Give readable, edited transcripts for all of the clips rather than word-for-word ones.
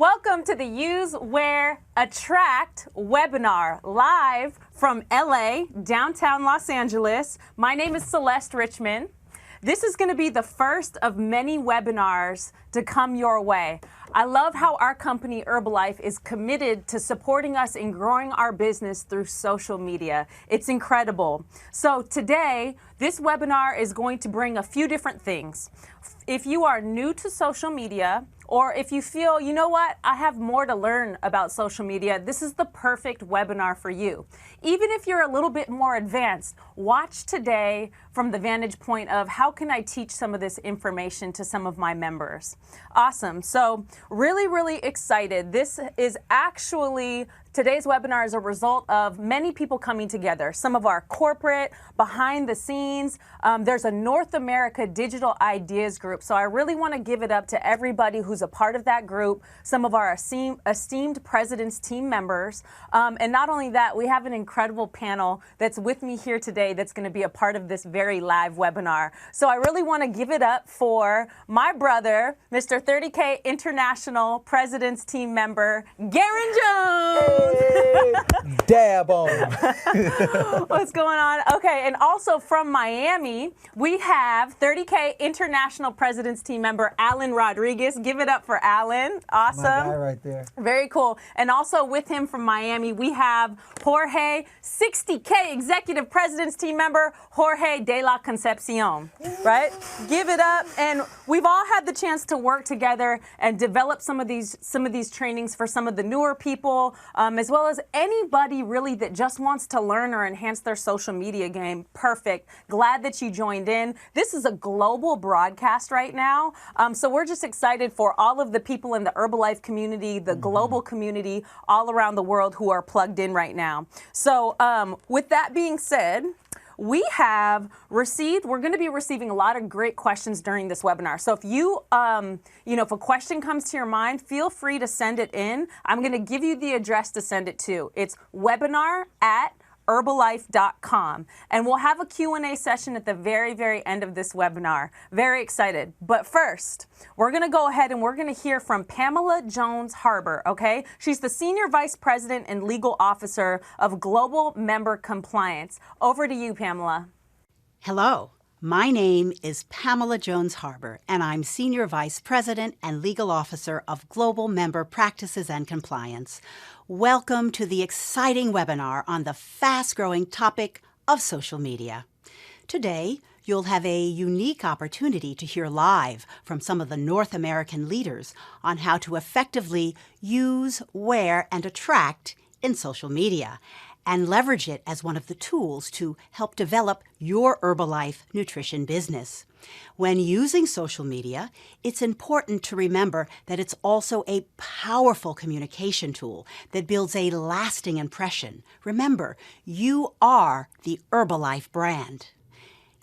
Welcome to the Use, Wear, Attract webinar live from LA, downtown Los Angeles. My name is Celeste Richmond. This is going to be the first of many webinars to come your way. I love how our company Herbalife is committed to supporting us in growing our business through social media. It's incredible. So today, this webinar is going to bring a few different things. If you are new to social media, or if you feel, you know what, I have more to learn about social media, this is the perfect webinar for you. Even if you're a little bit more advanced, watch today from the vantage point of how can I teach some of this information to some of my members. Awesome. So really excited. This is actually, today's webinar is a result of many people coming together. Some of our corporate, behind the scenes. There's a North America Digital Ideas group. So I really want to give it up to everybody who's a part of that group, some of our esteemed President's team members. And not only that, we have an incredible panel that's with me here today that's going to be a part of this very live webinar. So I really want to give it up for my brother, Mr. 30K International President's team member, Garrain Jones. Hey, dab on. What's going on? Okay, and also from Miami, we have 30K International President's team member, Alan Rodriguez. Give it up for Alan. Awesome. My guy right there. Very cool. And also with him from Miami, we have Jorge, 60K Executive President's team member, Jorge de la Concepción, right? Give it up. And we've all had the chance to work together and develop some of these trainings for some of the newer people, as well as anybody really that just wants to learn or enhance their social media game. Perfect. Glad that you joined in. This is a global broadcast right now. So we're just excited for all of the people in the Herbalife community, the global community all around the world who are plugged in right now. So with that being said, we're going to be receiving a lot of great questions during this webinar. So if you, if a question comes to your mind, feel free to send it in. I'm going to give you the address to send it to. It's webinar@herbalife.com. And we'll have a Q&A session at the very end of this webinar. Very excited. But first, we're going to go ahead and we're going to hear from Pamela Jones Harbor, okay? She's the Senior Vice President and Legal Officer of Global Member Compliance. Over to you, Pamela. Hello. My name is Pamela Jones Harbor, and I'm Senior Vice President and Legal Officer of Global Member Practices and Compliance. Welcome to the exciting webinar on the fast-growing topic of social media. Today, you'll have a unique opportunity to hear live from some of the North American leaders on how to effectively use, wear, and attract in social media, and leverage it as one of the tools to help develop your Herbalife nutrition business. When using social media, it's important to remember that it's also a powerful communication tool that builds a lasting impression. Remember, you are the Herbalife brand.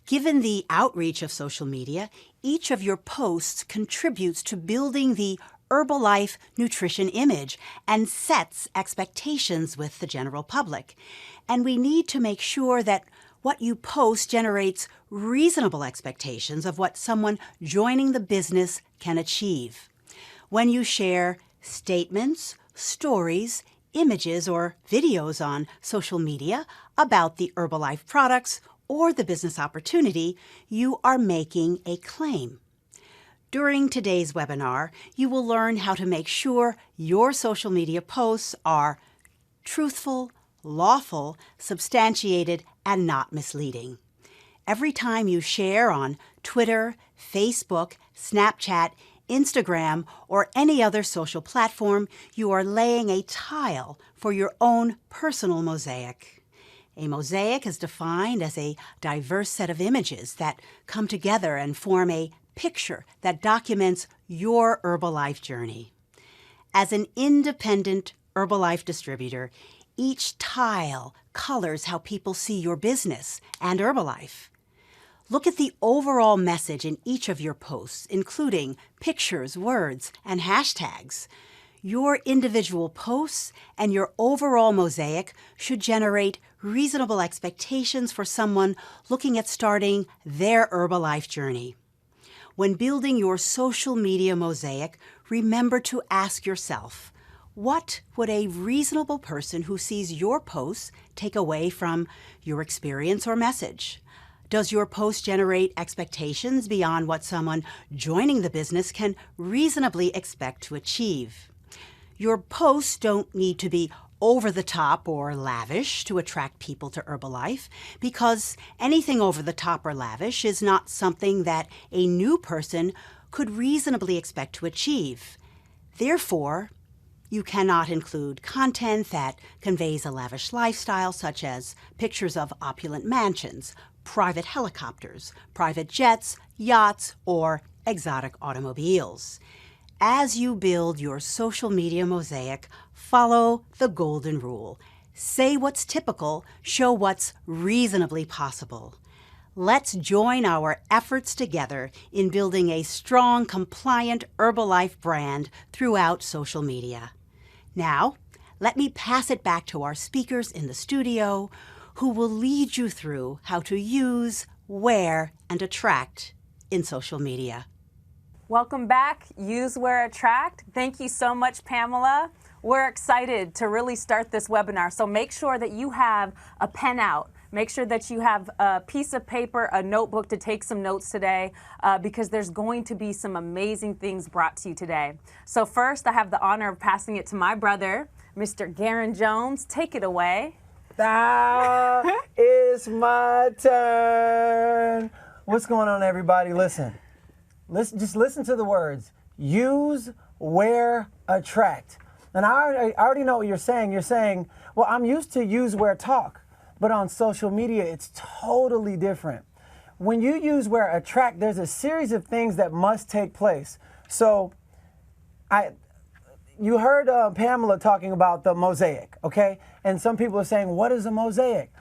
Given the outreach of social media, each of your posts contributes to building the Herbalife nutrition image and sets expectations with the general public. And we need to make sure that what you post generates reasonable expectations of what someone joining the business can achieve. When you share statements, stories, images, or videos on social media about the Herbalife products or the business opportunity, you are making a claim. During today's webinar, you will learn how to make sure your social media posts are truthful, lawful, substantiated, and not misleading. Every time you share on Twitter, Facebook, Snapchat, Instagram, or any other social platform, you are laying a tile for your own personal mosaic. A mosaic is defined as a diverse set of images that come together and form a picture that documents your Herbalife journey. As an independent Herbalife distributor, each tile colors how people see your business and Herbalife. Look at the overall message in each of your posts, including pictures, words, and hashtags. Your individual posts and your overall mosaic should generate reasonable expectations for someone looking at starting their Herbalife journey. When building your social media mosaic, remember to ask yourself, what would a reasonable person who sees your posts take away from your experience or message? Does your post generate expectations beyond what someone joining the business can reasonably expect to achieve? Your posts don't need to be over the top or lavish to attract people to Herbalife, because anything over the top or lavish is not something that a new person could reasonably expect to achieve. Therefore, you cannot include content that conveys a lavish lifestyle, such as pictures of opulent mansions, private helicopters, private jets, yachts, or exotic automobiles. As you build your social media mosaic, follow the golden rule. Say what's typical, show what's reasonably possible. Let's join our efforts together in building a strong, compliant Herbalife brand throughout social media. Now, let me pass it back to our speakers in the studio, who will lead you through how to use, wear, and attract in social media. Welcome back, Use, Wear, Attract. Thank you so much, Pamela. We're excited to really start this webinar, so make sure that you have a pen out. Make sure that you have a piece of paper, a notebook to take some notes today, because there's going to be some amazing things brought to you today. So first, I have the honor of passing it to my brother, Mr. Garrain Jones. Take it away. Now it's my turn. What's going on, everybody? Listen, just listen to the words. Use, wear, attract. And I already know what you're saying. You're saying, well, I'm used to use, wear, talk. But on social media, it's totally different. When you use, wear, attract, there's a series of things that must take place. So you heard Pamela talking about the mosaic, okay? And some people are saying, what is a mosaic?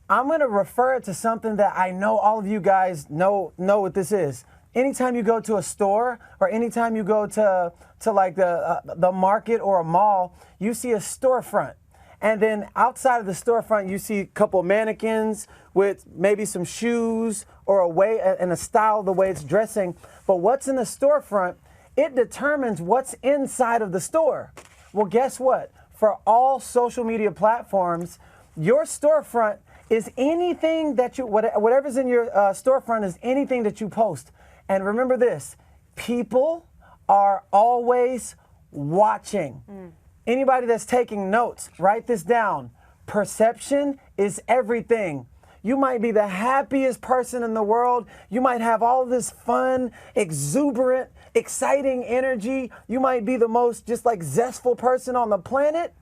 I'm going to refer it to something that I know all of you guys know what this is. Anytime you go to a store, or anytime you go to like the market or a mall, you see a storefront. And then outside of the storefront, you see a couple mannequins with maybe some shoes or a way and a style of the way it's dressing. But what's in the storefront, it determines what's inside of the store. Well, guess what? For all social media platforms, your storefront is anything that whatever's in your storefront is anything that you post. And remember this, people are always watching. Anybody that's taking notes, write this down. Perception is everything. You might be the happiest person in the world. You might have all this fun, exuberant, exciting energy. You might be the most just like zestful person on the planet.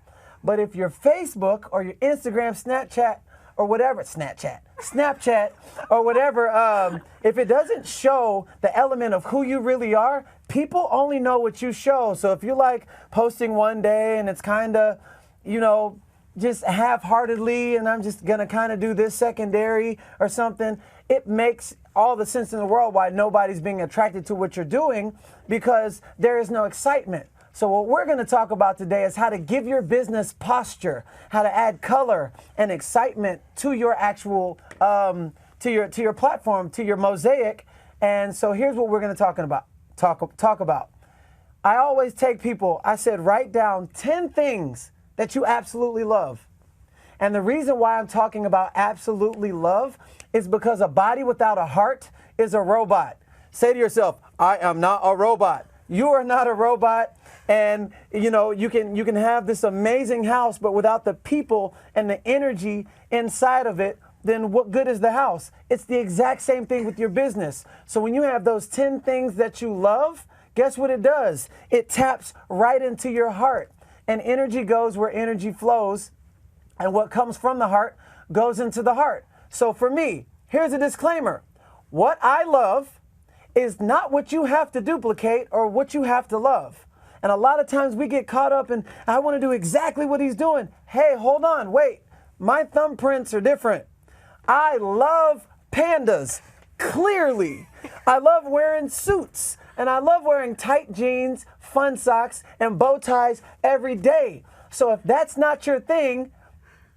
But if your Facebook or your Instagram, Snapchat, or whatever, Snapchat, or whatever, if it doesn't show the element of who you really are, people only know what you show. So if you like posting one day and it's kind of, just half-heartedly, and I'm just going to kind of do this secondary or something, it makes all the sense in the world why nobody's being attracted to what you're doing, because there is no excitement. So what we're going to talk about today is how to give your business posture, how to add color and excitement to your actual, to your platform, to your mosaic. And so here's what we're going to talk about. I always take people, I said, write down 10 things that you absolutely love. And the reason why I'm talking about absolutely love is because a body without a heart is a robot. Say to yourself, I am not a robot. You are not a robot. And you can have this amazing house, but without the people and the energy inside of it, then what good is the house? It's the exact same thing with your business. So when you have those 10 things that you love, guess what it does? It taps right into your heart. And energy goes where energy flows, and what comes from the heart goes into the heart. So for me, here's a disclaimer. What I love is not what you have to duplicate or what you have to love. And a lot of times we get caught up in, I want to do exactly what he's doing. Hey, hold on, wait. My thumbprints are different. I love pandas, clearly. I love wearing suits, and I love wearing tight jeans, fun socks, and bow ties every day. So if that's not your thing,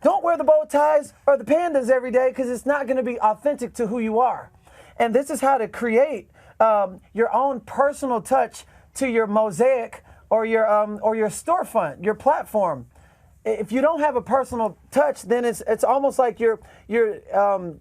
don't wear the bow ties or the pandas every day, because it's not going to be authentic to who you are. And this is how to create your own personal touch to your mosaic or your storefront, your platform. If you don't have a personal touch, then it's almost like you're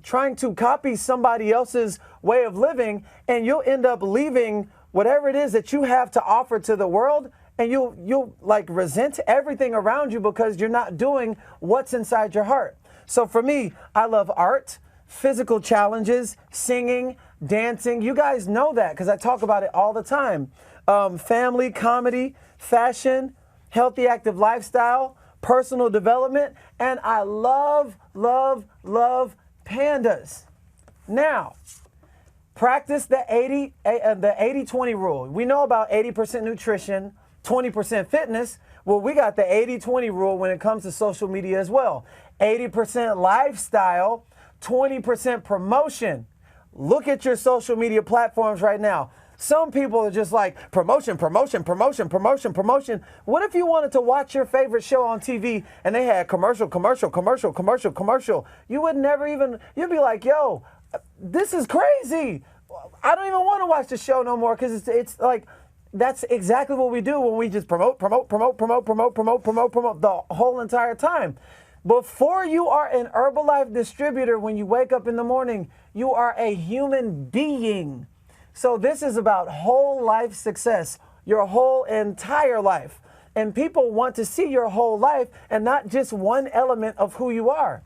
trying to copy somebody else's way of living, and you'll end up leaving whatever it is that you have to offer to the world, and you'll like resent everything around you because you're not doing what's inside your heart. So for me, I love art, physical challenges, singing, dancing. You guys know that because I talk about it all the time. Family, comedy, fashion, healthy, active lifestyle, personal development, and I love, love, love pandas. Now, practice the 80-20 rule. We know about 80% nutrition, 20% fitness. Well, we got the 80-20 rule when it comes to social media as well. 80% lifestyle, 20% promotion. Look at your social media platforms right now. Some people are just like promotion, promotion, promotion, promotion, promotion. What if you wanted to watch your favorite show on TV and they had commercial, commercial, commercial, commercial, commercial? You would never even, you'd be like, yo, this is crazy. I don't even want to watch the show no more because it's like, that's exactly what we do when we just promote the whole entire time. Before you are an Herbalife distributor, when you wake up in the morning, you are a human being. So this is about whole life success, your whole entire life. And people want to see your whole life and not just one element of who you are.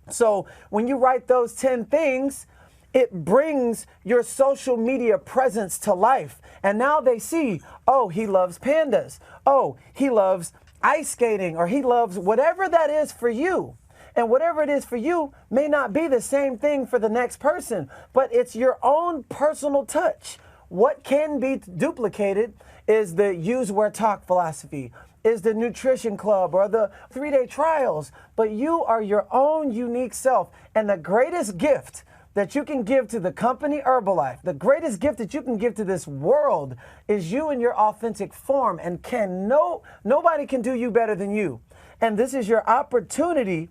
So when you write those 10 things, it brings your social media presence to life. And now they see, oh, he loves pandas. Oh, he loves ice skating, or he loves whatever that is for you. And whatever it is for you may not be the same thing for the next person, but it's your own personal touch. What can be duplicated is the use, wear, talk philosophy, is the nutrition club or the 3-day trials, but you are your own unique self. And the greatest gift that you can give to the company Herbalife, the greatest gift that you can give to this world is you in your authentic form, and nobody can do you better than you. And this is your opportunity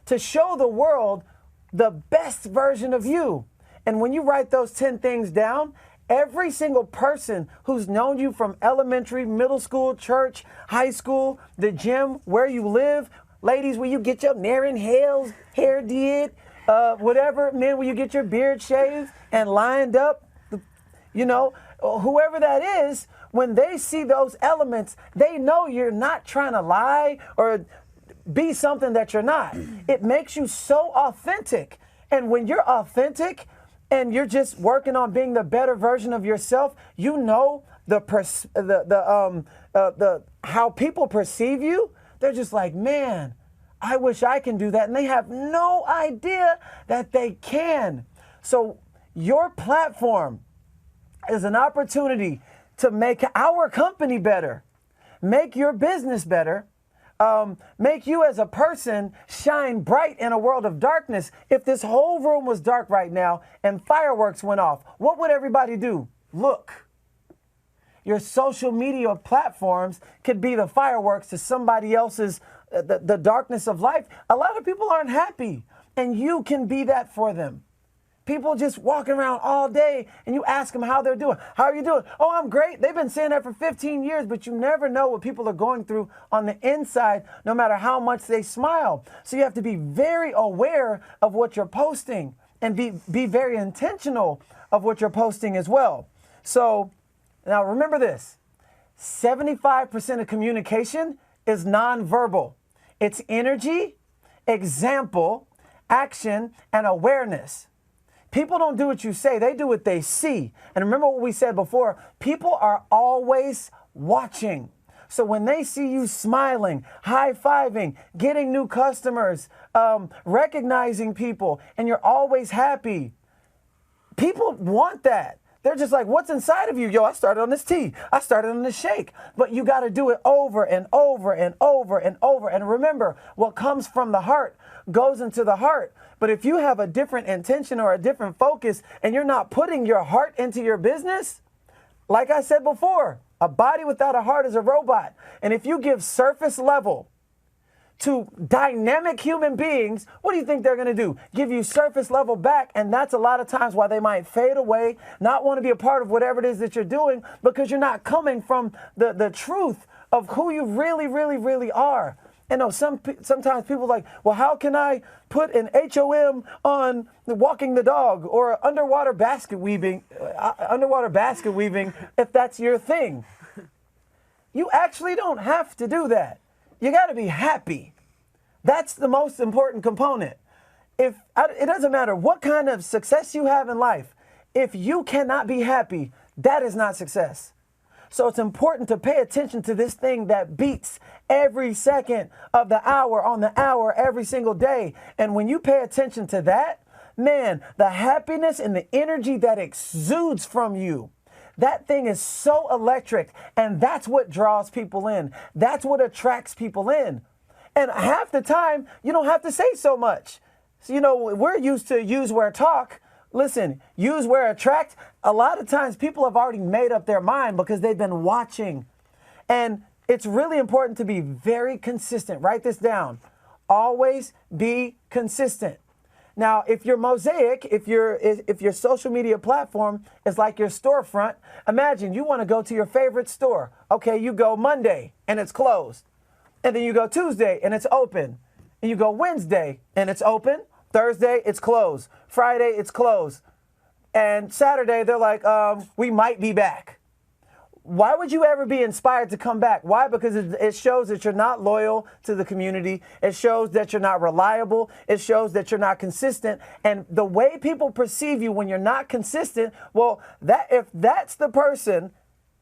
to show the world the best version of you. And when you write those 10 things down, every single person who's known you from elementary, middle school, church, high school, the gym, where you live, ladies, where you get your Naren Hales hair did, whatever, men, where you get your beard shaved and lined up, you know, whoever that is, when they see those elements, they know you're not trying to lie or be something that you're not. It makes you so authentic. And when you're authentic and you're just working on being the better version of yourself, you know how people perceive you. They're just like, man, I wish I can do that. And they have no idea that they can. So your platform is an opportunity to make our company better, make your business better, make you as a person shine bright in a world of darkness. If this whole room was dark right now and fireworks went off, what would everybody do? Look. Your social media platforms could be the fireworks to somebody else's, the darkness of life. A lot of people aren't happy, and you can be that for them. People just walking around all day, and you ask them how they're doing. How are you doing? Oh, I'm great. They've been saying that for 15 years, but you never know what people are going through on the inside, no matter how much they smile. So you have to be very aware of what you're posting and be very intentional of what you're posting as well. So now remember this, 75% of communication is nonverbal. It's energy, example, action, and awareness. People don't do what you say, they do what they see. And remember what we said before, people are always watching. So when they see you smiling, high-fiving, getting new customers, recognizing people, and you're always happy, people want that. They're just like, what's inside of you? Yo, I started on this tea. I started on this shake. But you got to do it over and over and over and over. And remember, what comes from the heart goes into the heart. But if you have a different intention or a different focus and you're not putting your heart into your business, like I said before, a body without a heart is a robot. And if you give surface level to dynamic human beings, what do you think they're going to do? Give you surface level back, and that's a lot of times why they might fade away, not want to be a part of whatever it is that you're doing, because you're not coming from the truth of who you really, really, really are. And no, sometimes people are like, well, how can I put an HOM on walking the dog or underwater basket weaving if that's your thing? You actually don't have to do that. You got to be happy. That's the most important component. It doesn't matter what kind of success you have in life. If you cannot be happy, that is not success. So it's important to pay attention to this thing that beats every second of the hour on the hour every single day. And when you pay attention to that, man, the happiness and the energy that exudes from you, that thing is so electric, and that's what draws people in. That's what attracts people in. And half the time, you don't have to say so much. So, we're used to use, where, talk. Listen, use, where, attract. A lot of times people have already made up their mind because they've been watching. And it's really important to be very consistent. Write this down. Always be consistent. Now, if your mosaic, if your social media platform is like your storefront, imagine you want to go to your favorite store. Okay, you go Monday and it's closed. And then you go Tuesday and it's open. And you go Wednesday and it's open. Thursday, it's closed. Friday, it's closed. And Saturday, they're like, we might be back. Why would you ever be inspired to come back? Why? Because it shows that you're not loyal to the community. It shows that you're not reliable. It shows that you're not consistent. And the way people perceive you when you're not consistent, well, if that's the person,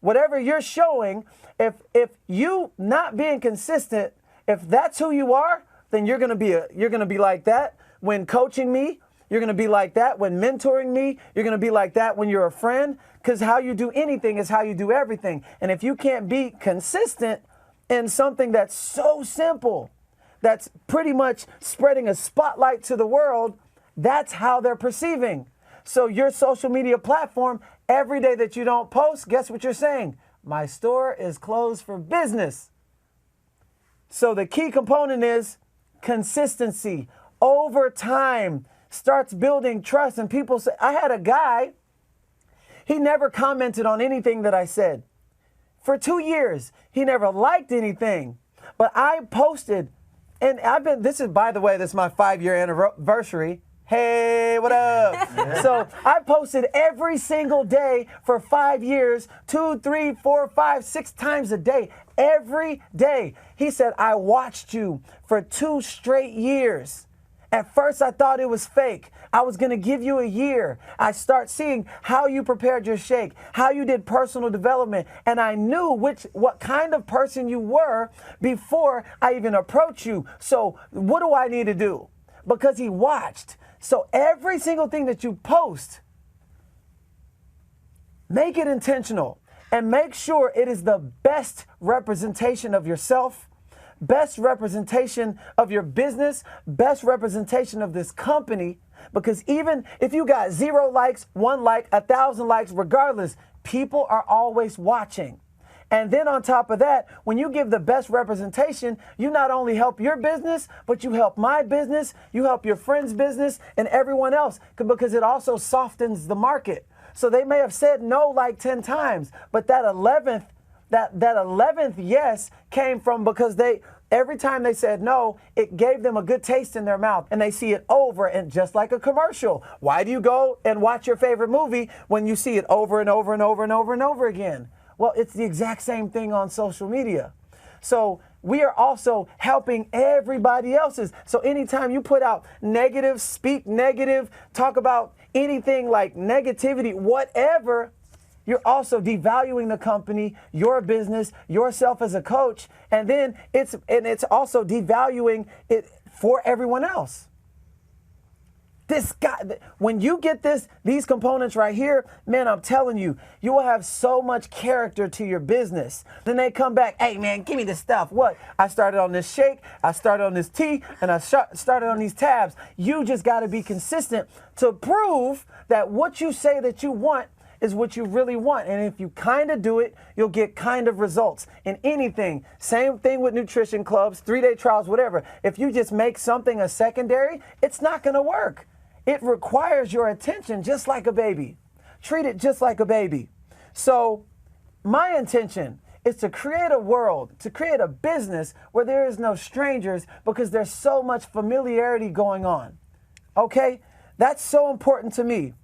whatever you're showing, if you not being consistent, if that's who you are, then you're gonna be like that when coaching me. You're going to be like that when mentoring me. You're going to be like that when you're a friend, because how you do anything is how you do everything. And if you can't be consistent in something that's so simple, that's pretty much spreading a spotlight to the world, that's how they're perceiving. So your social media platform, every day that you don't post, guess what you're saying? My store is closed for business. So the key component is consistency. Over time, starts building trust. And people say, I had a guy, he never commented on anything that I said. For 2 years, he never liked anything. But I posted, and this is my 5-year anniversary. Hey, what up? Yeah. So I posted every single day for 5 years, 2, 3, 4, 5, 6 times a day, every day. He said, I watched you for 2 straight years. At first, I thought it was fake. I was going to give you a year. I start seeing how you prepared your shake, how you did personal development, and I knew what kind of person you were before I even approached you. So what do I need to do? Because he watched. So every single thing that you post, make it intentional and make sure it is the best representation of yourself, best representation of your business, best representation of this company. Because even if you got 0 likes, 1 like, 1,000 likes, regardless, people are always watching. And then on top of that, when you give the best representation, you not only help your business, but you help my business, you help your friend's business, and everyone else, because it also softens the market. So they may have said no like 10 times, but that 11th yes came from because every time they said no, it gave them a good taste in their mouth, and they see it over, and just like a commercial. Why do you go and watch your favorite movie when you see it over and over and over and over and over again? Well, it's the exact same thing on social media. So we are also helping everybody else's. So anytime you put out negative, speak negative, talk about anything like negativity, whatever, you're also devaluing the company, your business, yourself as a coach, and then it's also devaluing it for everyone else. This guy, when you get these components right here, man, I'm telling you, you will have so much character to your business. Then they come back, hey man, give me the stuff. What? I started on this shake, I started on this tea, and I started on these tabs. You just got to be consistent to prove that what you say that you want is what you really want. And if you kind of do it, you'll get kind of results in anything. Same thing with nutrition clubs, 3-day trials, whatever. If you just make something a secondary, it's not going to work. It requires your attention just like a baby. Treat it just like a baby. So my intention is to create a world, to create a business where there is no strangers because there's so much familiarity going on. Okay? That's so important to me.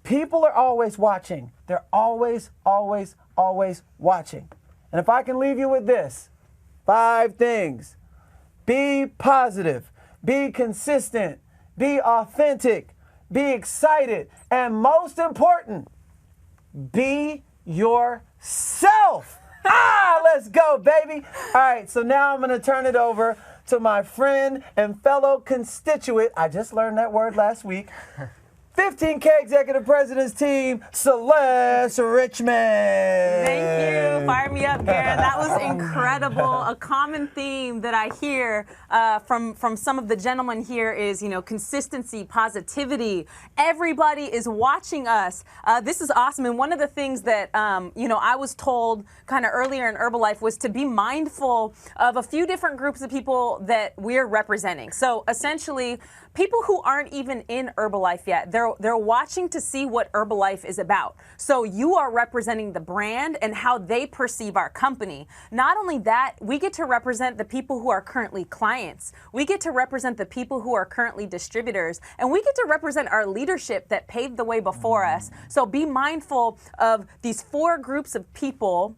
People are always watching. They're always, always, always watching. And if I can leave you with this, 5 things. Be positive. Be consistent. Be authentic. Be excited. And most important, be yourself. Let's go, baby. All right, so now I'm going to turn it over to my friend and fellow constituent. I just learned that word last week. 15K Executive President's Team, Celeste Richmond. Thank you. Fire me up, Garrain. That was incredible. A common theme that I hear from some of the gentlemen here is, consistency, positivity. Everybody is watching us. This is awesome. And one of the things that, I was told kind of earlier in Herbalife was to be mindful of a few different groups of people that we're representing. So essentially, people who aren't even in Herbalife yet, they're watching to see what Herbalife is about. So you are representing the brand and how they perceive our company. Not only that, we get to represent the people who are currently clients. We get to represent the people who are currently distributors. And we get to represent our leadership that paved the way before us. So be mindful of these 4 groups of people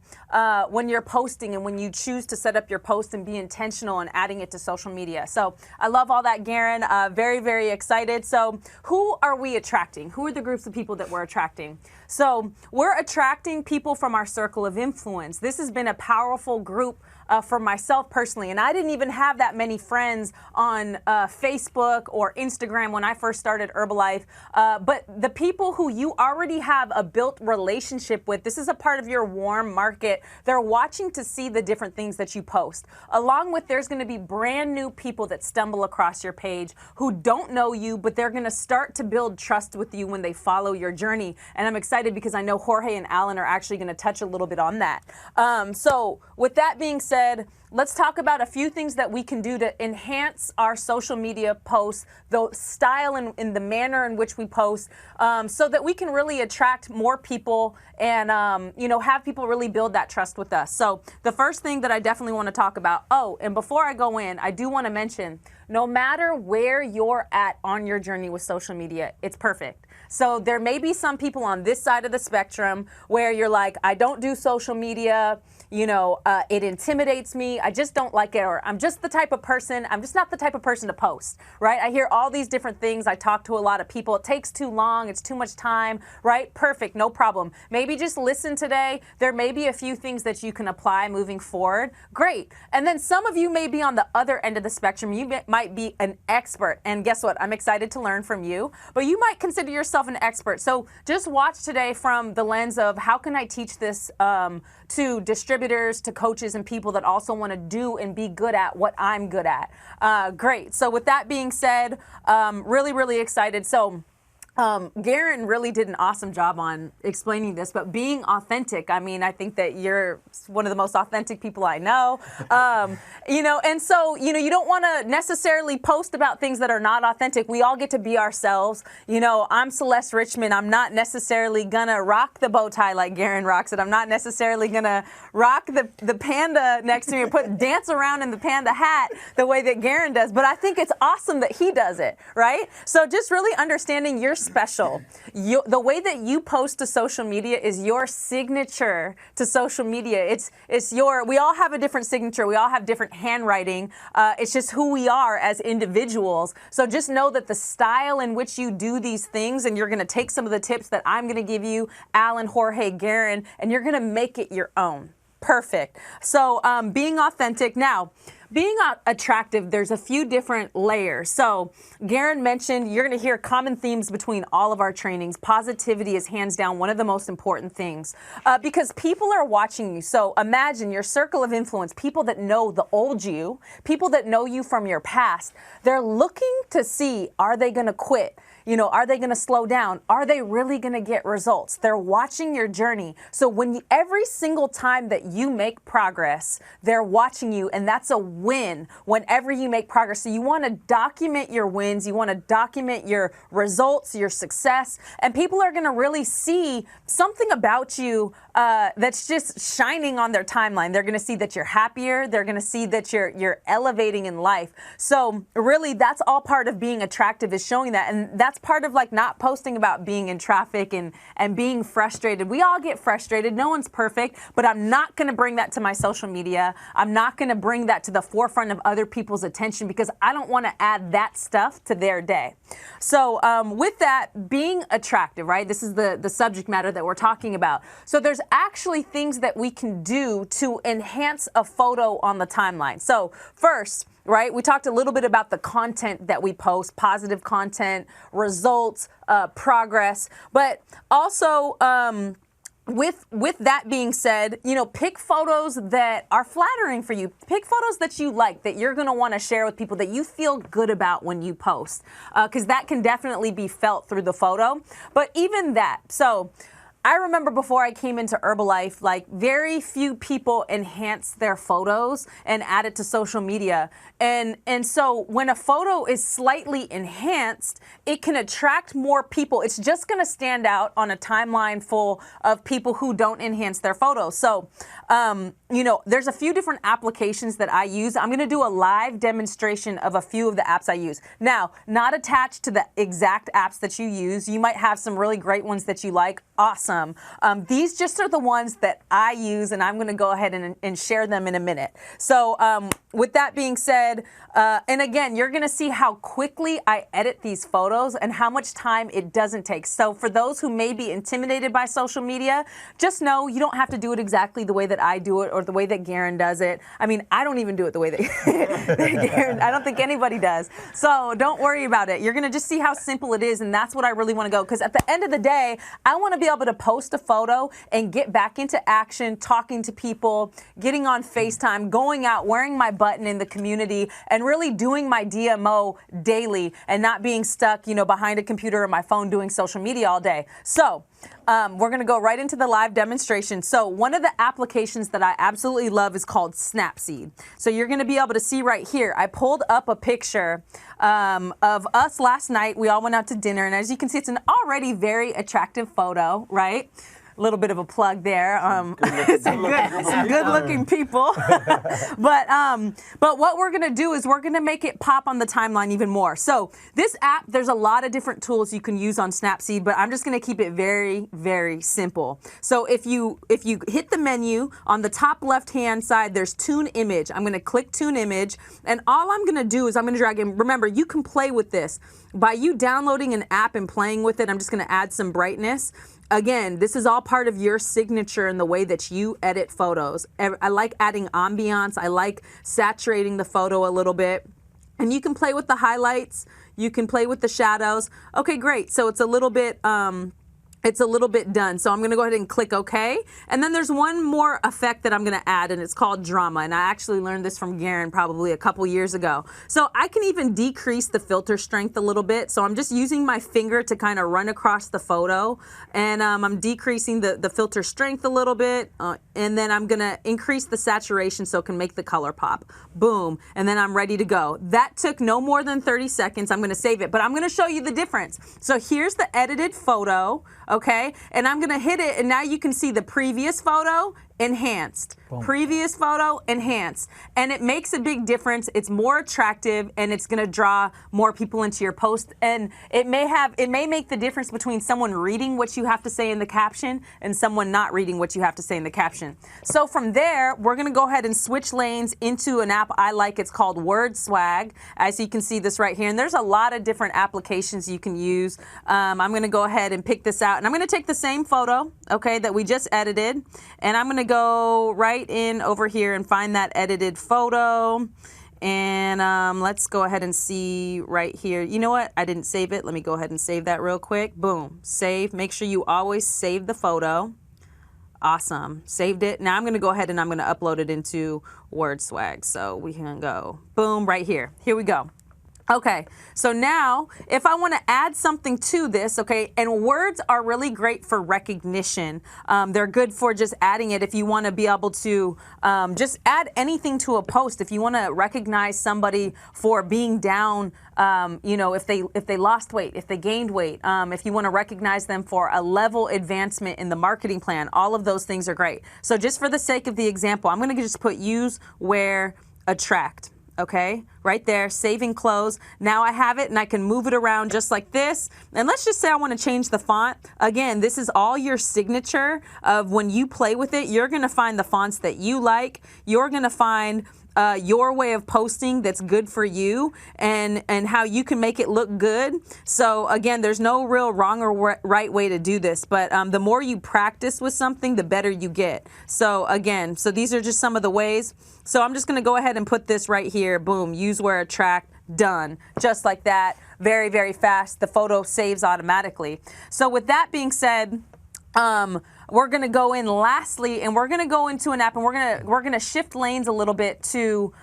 when you're posting and when you choose to set up your post and be intentional in adding it to social media. So I love all that, Garrain. Very, very excited. So who are we attracting? Who are the groups of people that we're attracting? So we're attracting people from our circle of influence. This has been a powerful group for myself personally. And I didn't even have that many friends on Facebook or Instagram when I first started Herbalife. But the people who you already have a built relationship with, this is a part of your warm market. They're watching to see the different things that you post. Along with, there's going to be brand new people that stumble across your page who don't know you, but they're going to start to build trust with you when they follow your journey. And I'm excited because I know Jorge and Alan are actually going to touch a little bit on that. So with that being said, let's talk about a few things that we can do to enhance our social media posts, the style and in the manner in which we post, so that we can really attract more people and, have people really build that trust with us. So the first thing that I definitely want to talk about, and before I go in, I do want to mention, no matter where you're at on your journey with social media, it's perfect. So there may be some people on this side of the spectrum where you're like, I don't do social media, it intimidates me, I just don't like it, or I'm just not the type of person to post, right? I hear all these different things. I talk to a lot of people. It takes too long. It's too much time, right? Perfect, no problem. Maybe just listen today. There may be a few things that you can apply moving forward. Great. And then some of you may be on the other end of the spectrum. You might be an expert. And guess what? I'm excited to learn from you. But you might consider yourself an expert. So just watch today from the lens of how can I teach this to distributors, to coaches, and people that also want to do and be good at what I'm good at. Great. So with that being said, really, really excited. So Garrain really did an awesome job on explaining this, but being authentic, I think that you're one of the most authentic people I know, and so, you don't want to necessarily post about things that are not authentic. We all get to be ourselves. I'm Celeste Richmond. I'm not necessarily gonna rock the bow tie like Garrain rocks it. I'm not necessarily gonna rock the panda next to me or dance around in the panda hat the way that Garrain does, but I think it's awesome that he does it, right? So just really understanding you're special. The way that you post to social media is your signature to social media. We all have a different signature. We all have different handwriting. It's just who we are as individuals. So just know that the style in which you do these things, and you're going to take some of the tips that I'm going to give you, Alan, Jorge, Garrain, and you're going to make it your own. Perfect. So being authentic. Now, being attractive, there's a few different layers. So Garrain mentioned, you're going to hear common themes between all of our trainings. Positivity is hands down one of the most important things because people are watching you. So imagine your circle of influence, people that know the old you, people that know you from your past. They're looking to see, are they going to quit? You know, are they going to slow down? Are they really going to get results? They're watching your journey. So every single time that you make progress, they're watching you, and that's a win whenever you make progress. So you want to document your wins. You want to document your results, your success, and people are going to really see something about you that's just shining on their timeline. They're going to see that you're happier. They're going to see that you're elevating in life. So really, that's all part of being attractive, is showing that. And that's part of like not posting about being in traffic and being frustrated. We all get frustrated. No one's perfect, but I'm not going to bring that to my social media. I'm not going to bring that to the forefront of other people's attention, because I don't want to add that stuff to their day. So with that, being attractive, right? This is the subject matter that we're talking about. So there's actually things that we can do to enhance a photo on the timeline. So first, right, we talked a little bit about the content that we post, positive content, results, progress, but also with that being said, you know, pick photos that are flattering for you. Pick photos that you like, that you're going to want to share with people, that you feel good about when you post, because that can definitely be felt through the photo. But even that, so I remember before I came into Herbalife, like very few people enhance their photos and add it to social media. And so when a photo is slightly enhanced, it can attract more people. It's just going to stand out on a timeline full of people who don't enhance their photos. So, you know, there's a few different applications that I use. I'm going to do a live demonstration of a few of the apps I use. Now, not attached to the exact apps that you use. You might have some really great ones that you like. Awesome. These just are the ones that I use, and I'm going to go ahead and share them in a minute. So with that being said, and again, you're going to see how quickly I edit these photos and how much time it doesn't take. So for those who may be intimidated by social media, just know you don't have to do it exactly the way that I do it or the way that Garrain does it. I mean, I don't even do it the way that Garrain, I don't think anybody does. So don't worry about it. You're going to just see how simple it is, and that's what I really want to go. Because at the end of the day, I want to be able to post a photo and get back into action, talking to people, getting on FaceTime, going out, wearing my button in the community, and really doing my DMO daily and not being stuck, you know, behind a computer or my phone doing social media all day. So we're going to go right into the live demonstration. So one of the applications that I absolutely love is called Snapseed. So you're going to be able to see right here, I pulled up a picture of us last night. We all went out to dinner, and as you can see, it's an already very attractive photo, right? A little bit of a plug there. Some good-looking people. But what we're going to do is we're going to make it pop on the timeline even more. So this app, there's a lot of different tools you can use on Snapseed, but I'm just going to keep it very, very simple. So if you hit the menu on the top left-hand side, there's Tune Image. I'm going to click Tune Image, and all I'm going to do is I'm going to drag in. Remember, you can play with this. By you downloading an app and playing with it, I'm just going to add some brightness. Again, this is all part of your signature in the way that you edit photos. I like adding ambiance. I like saturating the photo a little bit. And you can play with the highlights. You can play with the shadows. Okay, great. So it's a little bit done. So I'm going to go ahead and click OK. And then there's one more effect that I'm going to add, and it's called drama. And I actually learned this from Garrain probably a couple years ago. So I can even decrease the filter strength a little bit. So I'm just using my finger to kind of run across the photo. And I'm decreasing the filter strength a little bit. And then I'm going to increase the saturation so it can make the color pop. Boom. And then I'm ready to go. That took no more than 30 seconds. I'm going to save it. But I'm going to show you the difference. So here's the edited photo. Okay, and I'm gonna hit it, and now you can see the previous photo enhanced. Boom. Previous photo enhanced, and it makes a big difference. It's more attractive, and it's gonna draw more people into your post, and it may make the difference between someone reading what you have to say in the caption and someone not reading what you have to say in the caption. So from there, we're gonna go ahead and switch lanes into an app I like. It's called WordSwag. As you can see this right here, and there's a lot of different applications you can use. I'm gonna go ahead and pick this out, and I'm gonna take the same photo, okay, that we just edited, and I'm gonna go right in over here and find that edited photo. And let's go ahead and see right here. You know what? I didn't save it. Let me go ahead and save that real quick. Boom. Save. Make sure you always save the photo. Awesome. Saved it. Now I'm going to go ahead and I'm going to upload it into WordSwag. So we can go boom right here. Here we go. Okay, so now if I want to add something to this, okay, and words are really great for recognition. They're good for just adding it if you want to be able to just add anything to a post. If you want to recognize somebody for being down, if they lost weight, if they gained weight, if you want to recognize them for a level advancement in the marketing plan, all of those things are great. So just for the sake of the example, I'm going to just put use, wear, attract. Okay, right there, saving close. Now I have it and I can move it around just like this. And let's just say I want to change the font. Again, this is all your signature of when you play with it. You're going to find the fonts that you like. You're going to find your way of posting that's good for you and how you can make it look good. So again, there's no real wrong or right way to do this, but the more you practice with something, the better you get. So again, so these are just some of the ways. So I'm just going to go ahead and put this right here. Boom, use, wear, attract, done. Just like that. Very, very fast. The photo saves automatically. So with that being said, we're going to go in lastly, and we're going to go into an app, and we're going to shift lanes a little bit to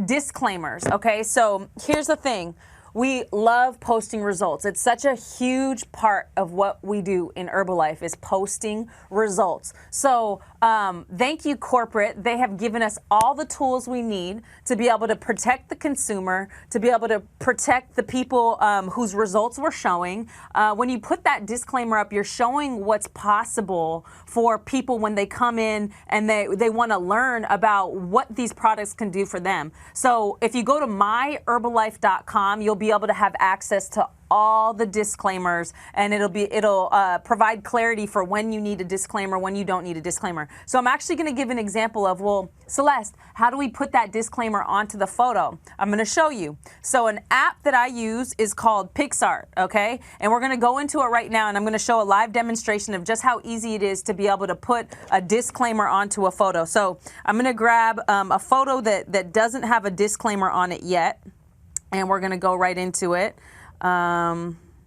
disclaimers. Okay, so here's the thing. We love posting results. It's such a huge part of what we do in Herbalife is posting results. So thank you, corporate. They have given us all the tools we need to be able to protect the consumer, to be able to protect the people whose results we're showing. When you put that disclaimer up, you're showing what's possible for people when they come in and they want to learn about what these products can do for them. So if you go to myherbalife.com, you'll be able to have access to all the disclaimers, and it'll provide clarity for when you need a disclaimer, when you don't need a disclaimer. So I'm actually going to give an example of, well, Celeste, how do we put that disclaimer onto the photo? I'm going to show you. So an app that I use is called PixArt, okay? And we're going to go into it right now, and I'm going to show a live demonstration of just how easy it is to be able to put a disclaimer onto a photo. So I'm going to grab a photo that doesn't have a disclaimer on it yet, and we're going to go right into it.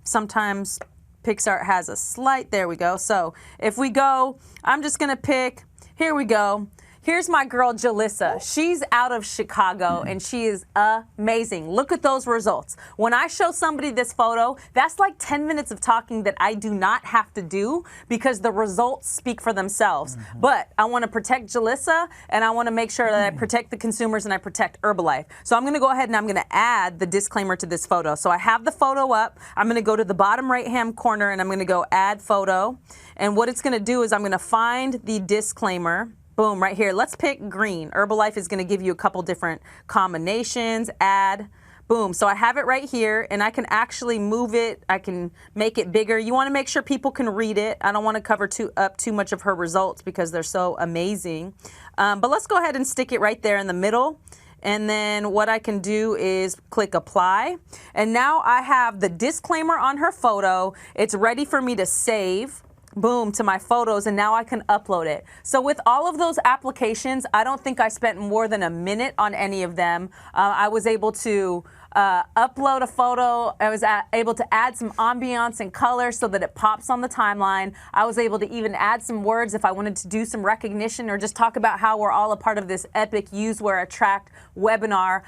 Sometimes PixArt has a slight, there we go. So if we go, I'm just going to pick, here we go. Here's my girl, Jalissa. She's out of Chicago, and she is amazing. Look at those results. When I show somebody this photo, that's like 10 minutes of talking that I do not have to do because the results speak for themselves. But I want to protect Jalissa, and I want to make sure that I protect the consumers and I protect Herbalife. So I'm going to go ahead and I'm going to add the disclaimer to this photo. So I have the photo up. I'm going to go to the bottom right-hand corner, and I'm going to go add photo. And what it's going to do is I'm going to find the disclaimer. Boom, right here. Let's pick green. Herbalife is going to give you a couple different combinations. Add. Boom. So I have it right here, and I can actually move it. I can make it bigger. You want to make sure people can read it. I don't want to cover up too much of her results because they're so amazing. But let's go ahead and stick it right there in the middle. And then what I can do is click apply. And now I have the disclaimer on her photo. It's ready for me to save. Boom, to my photos, and now I can upload it. So with all of those applications, I don't think I spent more than a minute on any of them. I was able to upload a photo. I was able to add some ambiance and color so that it pops on the timeline. I was able to even add some words if I wanted to do some recognition or just talk about how we're all a part of this epic Use, Wear, Attract webinar.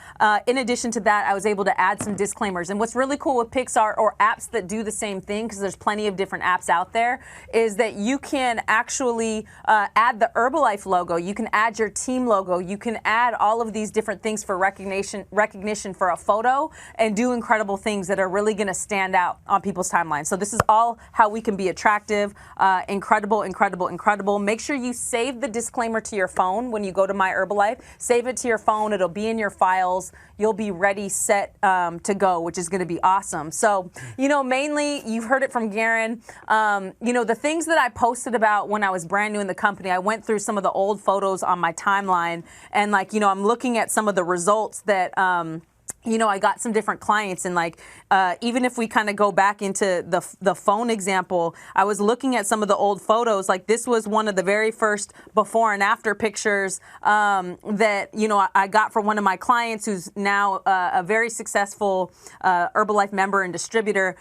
In addition to that, I was able to add some disclaimers. And what's really cool with PixArt or apps that do the same thing, because there's plenty of different apps out there, is that you can actually add the Herbalife logo. You can add your team logo. You can add all of these different things for recognition for a photo and do incredible things that are really going to stand out on people's timelines. So this is all how we can be attractive, incredible, incredible, incredible. Make sure you save the disclaimer to your phone when you go to My Herbalife. Save it to your phone. It'll be in your files. You'll be ready, set to go, which is going to be awesome. So, mainly you've heard it from Garrain. The things that I posted about when I was brand new in the company, I went through some of the old photos on my timeline, and I'm looking at some of the results that I got some different clients, and even if we kind of go back into the phone example, I was looking at some of the old photos. Like this was one of the very first before and after pictures that, I got from one of my clients who's now a very successful Herbalife member and distributor,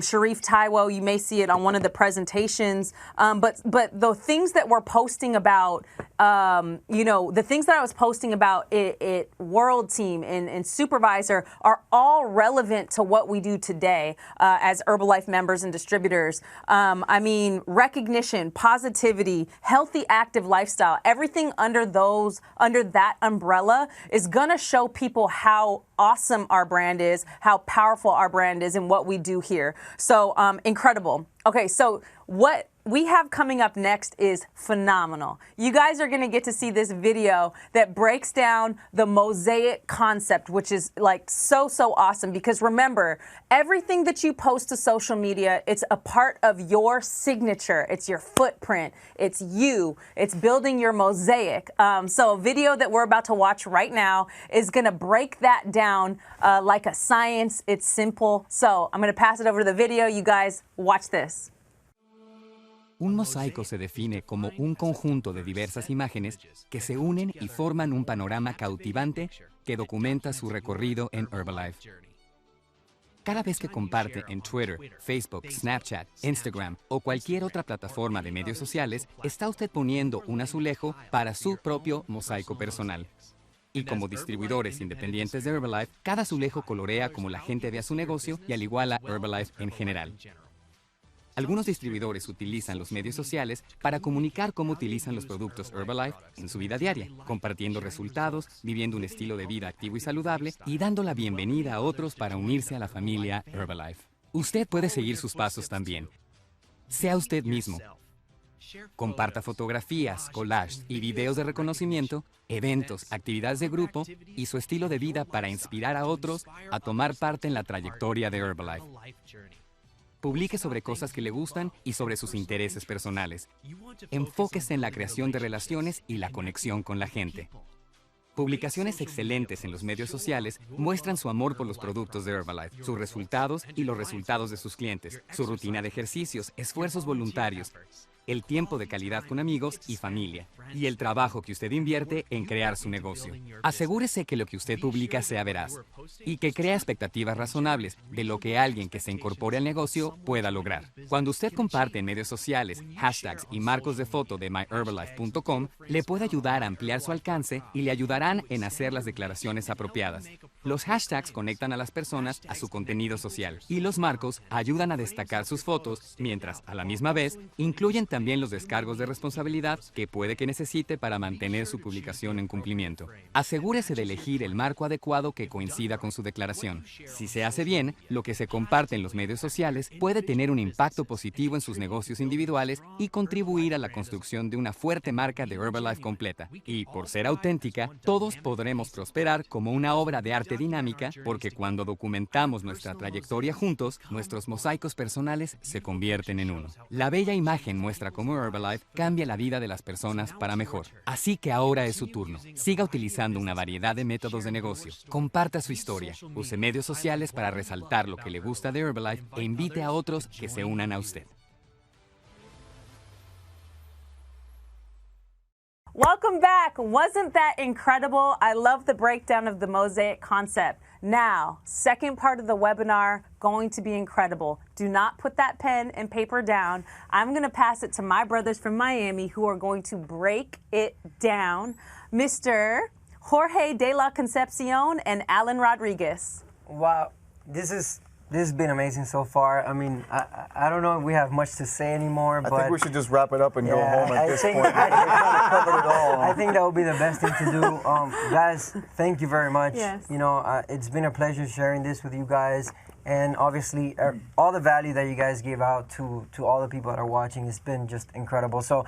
Sharif Taiwo. You may see it on one of the presentations. But the things that we're posting about you know, the things that I was posting about it World Team and Supervisor are all relevant to what we do today as Herbalife members and distributors. I mean, recognition, positivity, healthy, active lifestyle, everything under that umbrella is gonna show people how awesome our brand is, how powerful our brand is, and what we do here. So incredible. Okay, so what we have coming up next is phenomenal. You guys are gonna get to see this video that breaks down the mosaic concept, which is like so awesome, because remember, everything that you post to social media, it's a part of your signature. It's your footprint. It's you. It's building your mosaic. So a video that we're about to watch right now is gonna break that down like a science. It's simple. So I'm gonna pass it over to the video. You guys watch this. Un mosaico se define como un conjunto de diversas imágenes que se unen y forman un panorama cautivante que documenta su recorrido en Herbalife. Cada vez que comparte en Twitter, Facebook, Snapchat, Instagram o cualquier otra plataforma de medios sociales, está usted poniendo un azulejo para su propio mosaico personal. Y como distribuidores independientes de Herbalife, cada azulejo colorea como la gente ve a su negocio y al igual a Herbalife en general. Algunos distribuidores utilizan los medios sociales para comunicar cómo utilizan los productos Herbalife en su vida diaria, compartiendo resultados, viviendo un estilo de vida activo y saludable y dando la bienvenida a otros para unirse a la familia Herbalife. Usted puede seguir sus pasos también. Sea usted mismo. Comparta fotografías, collages y videos de reconocimiento, eventos, actividades de grupo y su estilo de vida para inspirar a otros a tomar parte en la trayectoria de Herbalife. Publique sobre cosas que le gustan y sobre sus intereses personales. Enfóquese en la creación de relaciones y la conexión con la gente. Publicaciones excelentes en los medios sociales muestran su amor por los productos de Herbalife, sus resultados y los resultados de sus clientes, su rutina de ejercicios, esfuerzos voluntarios, el tiempo de calidad con amigos y familia, y el trabajo que usted invierte en crear su negocio. Asegúrese que lo que usted publica sea veraz y que crea expectativas razonables de lo que alguien que se incorpore al negocio pueda lograr. Cuando usted comparte en medios sociales, hashtags y marcos de foto de myherbalife.com, le puede ayudar a ampliar su alcance y le ayudarán en hacer las declaraciones apropiadas. Los hashtags conectan a las personas a su contenido social y los marcos ayudan a destacar sus fotos, mientras a la misma vez incluyen también los descargos de responsabilidad que puede que necesite para mantener su publicación en cumplimiento. Asegúrese de elegir el marco adecuado que coincida con su declaración. Si se hace bien, lo que se comparte en los medios sociales puede tener un impacto positivo en sus negocios individuales y contribuir a la construcción de una fuerte marca de Herbalife completa. Y por ser auténtica, todos podremos prosperar como una obra de arte dinámica, porque cuando documentamos nuestra trayectoria juntos, nuestros mosaicos personales se convierten en uno. La bella imagen muestra cómo Herbalife cambia la vida de las personas para mejor. Así que ahora es su turno. Siga utilizando una variedad de métodos de negocio. Comparta su historia. Use medios sociales para resaltar lo que le gusta de Herbalife e invite a otros que se unan a usted. Welcome back. Wasn't that incredible? I love the breakdown of the mosaic concept. Now, second part of the webinar, going to be incredible. Do not put that pen and paper down. I'm going to pass it to my brothers from Miami who are going to break it down. Mr. Jorge de la Concepción and Alan Rodriguez. Wow, this has been amazing so far. I mean, I don't know if we have much to say anymore, but I think we should just wrap it up and go home at this point. I think that would be the best thing to do. Guys, thank you very much. Yes. You know, it's been a pleasure sharing this with you guys, and obviously all the value that you guys gave out to all the people that are watching has been just incredible. So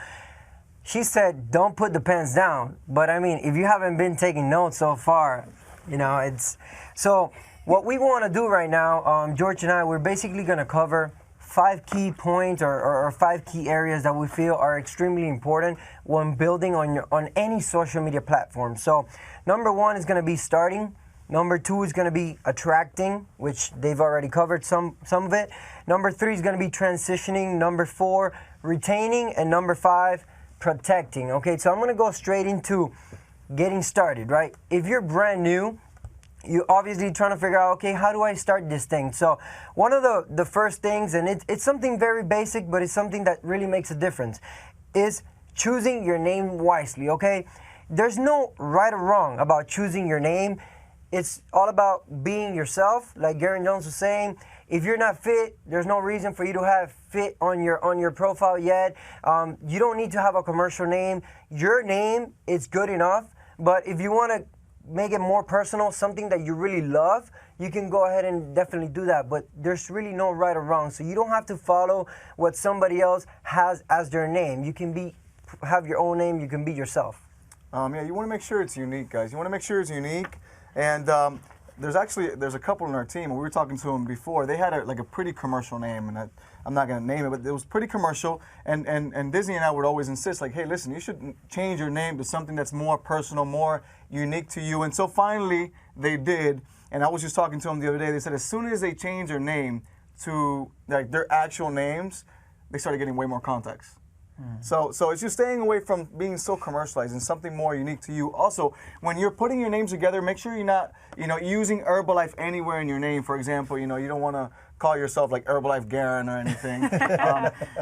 she said, don't put the pens down, but I mean, if you haven't been taking notes so far, you know, it's so. What we want to do right now, George and I, we're basically going to cover 5 key points or 5 key areas that we feel are extremely important when building on any social media platform. So number 1 is going to be starting. Number 2 is going to be attracting, which they've already covered some of it. Number 3 is going to be transitioning. Number 4, retaining. And number 5, protecting. Okay, so I'm going to go straight into getting started, right? If you're brand new, you're obviously trying to figure out, okay, how do I start this thing? So one of the first things, and it's something very basic, but it's something that really makes a difference, is choosing your name wisely, okay? There's no right or wrong about choosing your name. It's all about being yourself. Like Garrain Jones was saying, if you're not fit, there's no reason for you to have fit on your profile yet. You don't need to have a commercial name. Your name is good enough, but if you want to make it more personal, something that you really love, you can go ahead and definitely do that. But there's really no right or wrong. So you don't have to follow what somebody else has as their name. You can have your own name. You can be yourself. Yeah, you want to make sure it's unique, guys. You want to make sure it's unique. And there's a couple in our team, and we were talking to them before. They had a pretty commercial name, and I'm not going to name it, but it was pretty commercial. And Disney and I would always insist, like, hey, listen, you should change your name to something that's more personal, more unique to you. And so finally, they did. And I was just talking to them the other day. They said as soon as they changed their name to like their actual names, they started getting way more contacts. So it's just staying away from being so commercialized and something more unique to you. Also, when you're putting your names together, make sure you're not, using Herbalife anywhere in your name. For example, you don't want to call yourself like Herbalife Garrain or anything.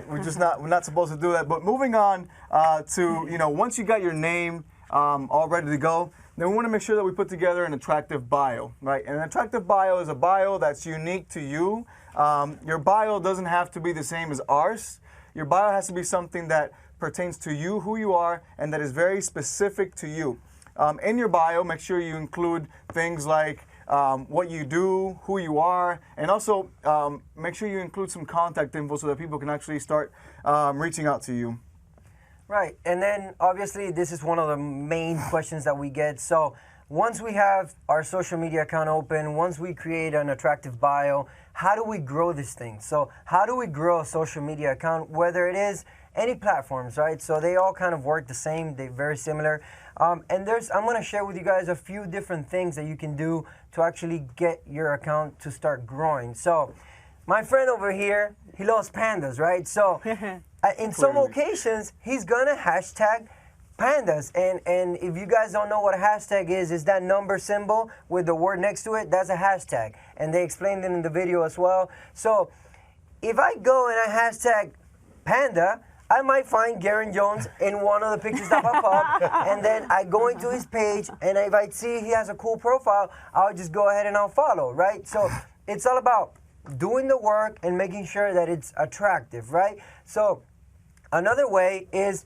We're not supposed to do that. But moving on to, once you got your name all ready to go, then we want to make sure that we put together an attractive bio, right? And an attractive bio is a bio that's unique to you. Your bio doesn't have to be the same as ours. Your bio has to be something that pertains to you, who you are, and that is very specific to you. In your bio, make sure you include things like what you do, who you are, and also make sure you include some contact info so that people can actually start reaching out to you. Right, and then obviously this is one of the main questions that we get. So once we have our social media account open, once we create an attractive bio, how do we grow this thing? So how do we grow a social media account, whether it is any platforms, right? So they all kind of work the same, they're very similar. And I'm gonna share with you guys a few different things that you can do to actually get your account to start growing. So my friend over here, he loves pandas, right? So in some occasions, he's gonna hashtag pandas, and if you guys don't know what a hashtag is that number symbol with the word next to it. That's a hashtag, and they explained it in the video as well. So if I go and I hashtag panda, I might find Garrain Jones in one of the pictures that pop up, and then I go into his page, and if I see he has a cool profile, I'll just go ahead and I'll follow, right? So it's all about doing the work and making sure that it's attractive, right? So another way is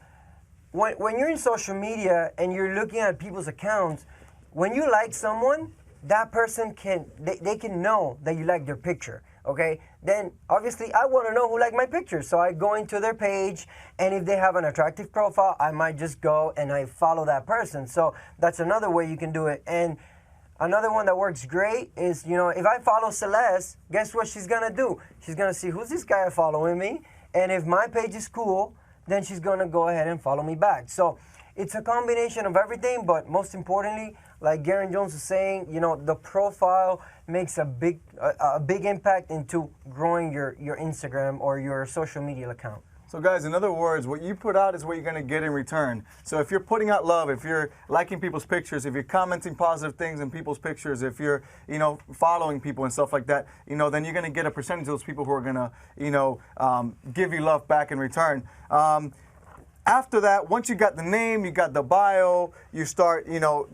when you're in social media and you're looking at people's accounts, when you like someone, that person they can know that you like their picture, okay? Then obviously I want to know who liked my picture, so I go into their page, and if they have an attractive profile, I might just go and I follow that person. So that's another way you can do it. And another one that works great is, if I follow Celeste, guess what she's gonna do? She's gonna see, who's this guy following me? And if my page is cool, then she's gonna go ahead and follow me back. So it's a combination of everything, but most importantly, like Garrain Jones was saying, the profile makes a big impact into growing your Instagram or your social media account. So guys, in other words, what you put out is what you're going to get in return. So if you're putting out love, if you're liking people's pictures, if you're commenting positive things in people's pictures, if you're, following people and stuff like that, then you're going to get a percentage of those people who are going to, give you love back in return. After that, once you got the name, you got the bio, you start,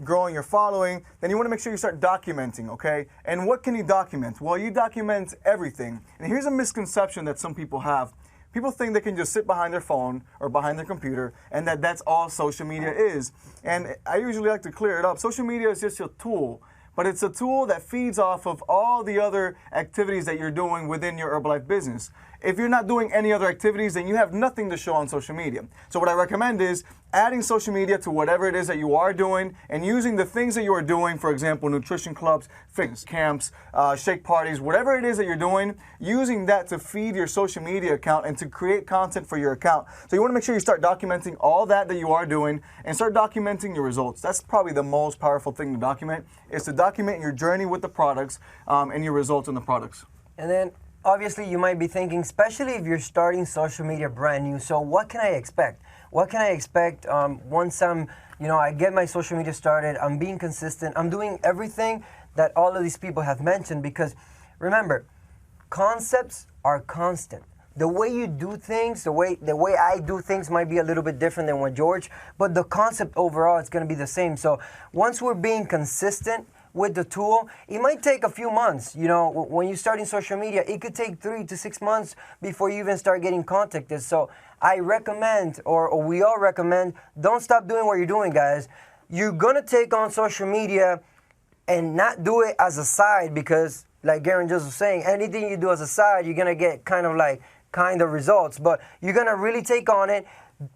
growing your following, then you want to make sure you start documenting, okay? And what can you document? Well, you document everything. And here's a misconception that some people have. People think they can just sit behind their phone or behind their computer and that's all social media is. And I usually like to clear it up. Social media is just a tool, but it's a tool that feeds off of all the other activities that you're doing within your Herbalife business. If you're not doing any other activities, then you have nothing to show on social media. So what I recommend is adding social media to whatever it is that you are doing and using the things that you are doing, for example, nutrition clubs, fitness camps, shake parties, whatever it is that you're doing, using that to feed your social media account and to create content for your account. So you want to make sure you start documenting all that you are doing and start documenting your results. That's probably the most powerful thing to document, is to document your journey with the products and your results in the products. And then obviously you might be thinking, especially if you're starting social media brand new, so what can I expect? What can I expect once I get my social media started, I'm being consistent, I'm doing everything that all of these people have mentioned? Because remember, concepts are constant. the way you do things, the way I do things might be a little bit different than what George, but the concept overall is going to be the same. So once we're being consistent with the tool, it might take a few months. You know, when you're starting social media, it could take 3 to 6 months before you even start getting contacted. So I recommend, or we all recommend, don't stop doing what you're doing, guys. You're gonna take on social media and not do it as a side, because like Garrain just was saying, anything you do as a side, you're gonna get kind of results. But you're gonna really take on it,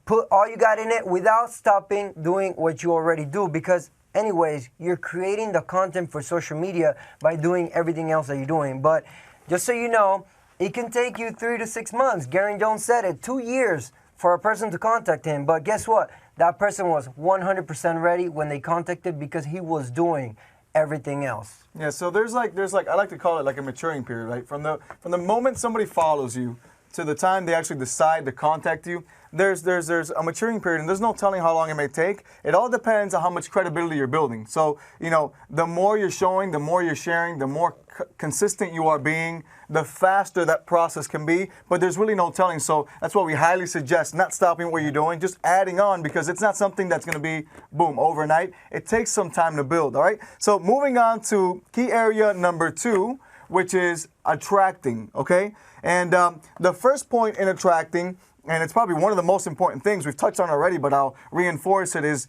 put all you got in it without stopping doing what you already do, because anyways, you're creating the content for social media by doing everything else that you're doing. But just so you know, it can take you 3 to 6 months. Garrain Jones said it, 2 years for a person to contact him. But guess what? That person was 100% ready when they contacted, because he was doing everything else. Yeah, so there's like I like to call it like a maturing period, right? From the moment somebody follows you to the time they actually decide to contact you, there's a maturing period, and there's no telling how long it may take. It all depends on how much credibility you're building. So, you know, the more you're showing, the more you're sharing, the more consistent you are being, the faster that process can be. But there's really no telling. So that's why we highly suggest not stopping what you're doing, just adding on, because it's not something that's going to be, boom, overnight. It takes some time to build, all right? So moving on to key area number 2, which is attracting, okay? And the first point in attracting, and it's probably one of the most important things we've touched on already, but I'll reinforce it, is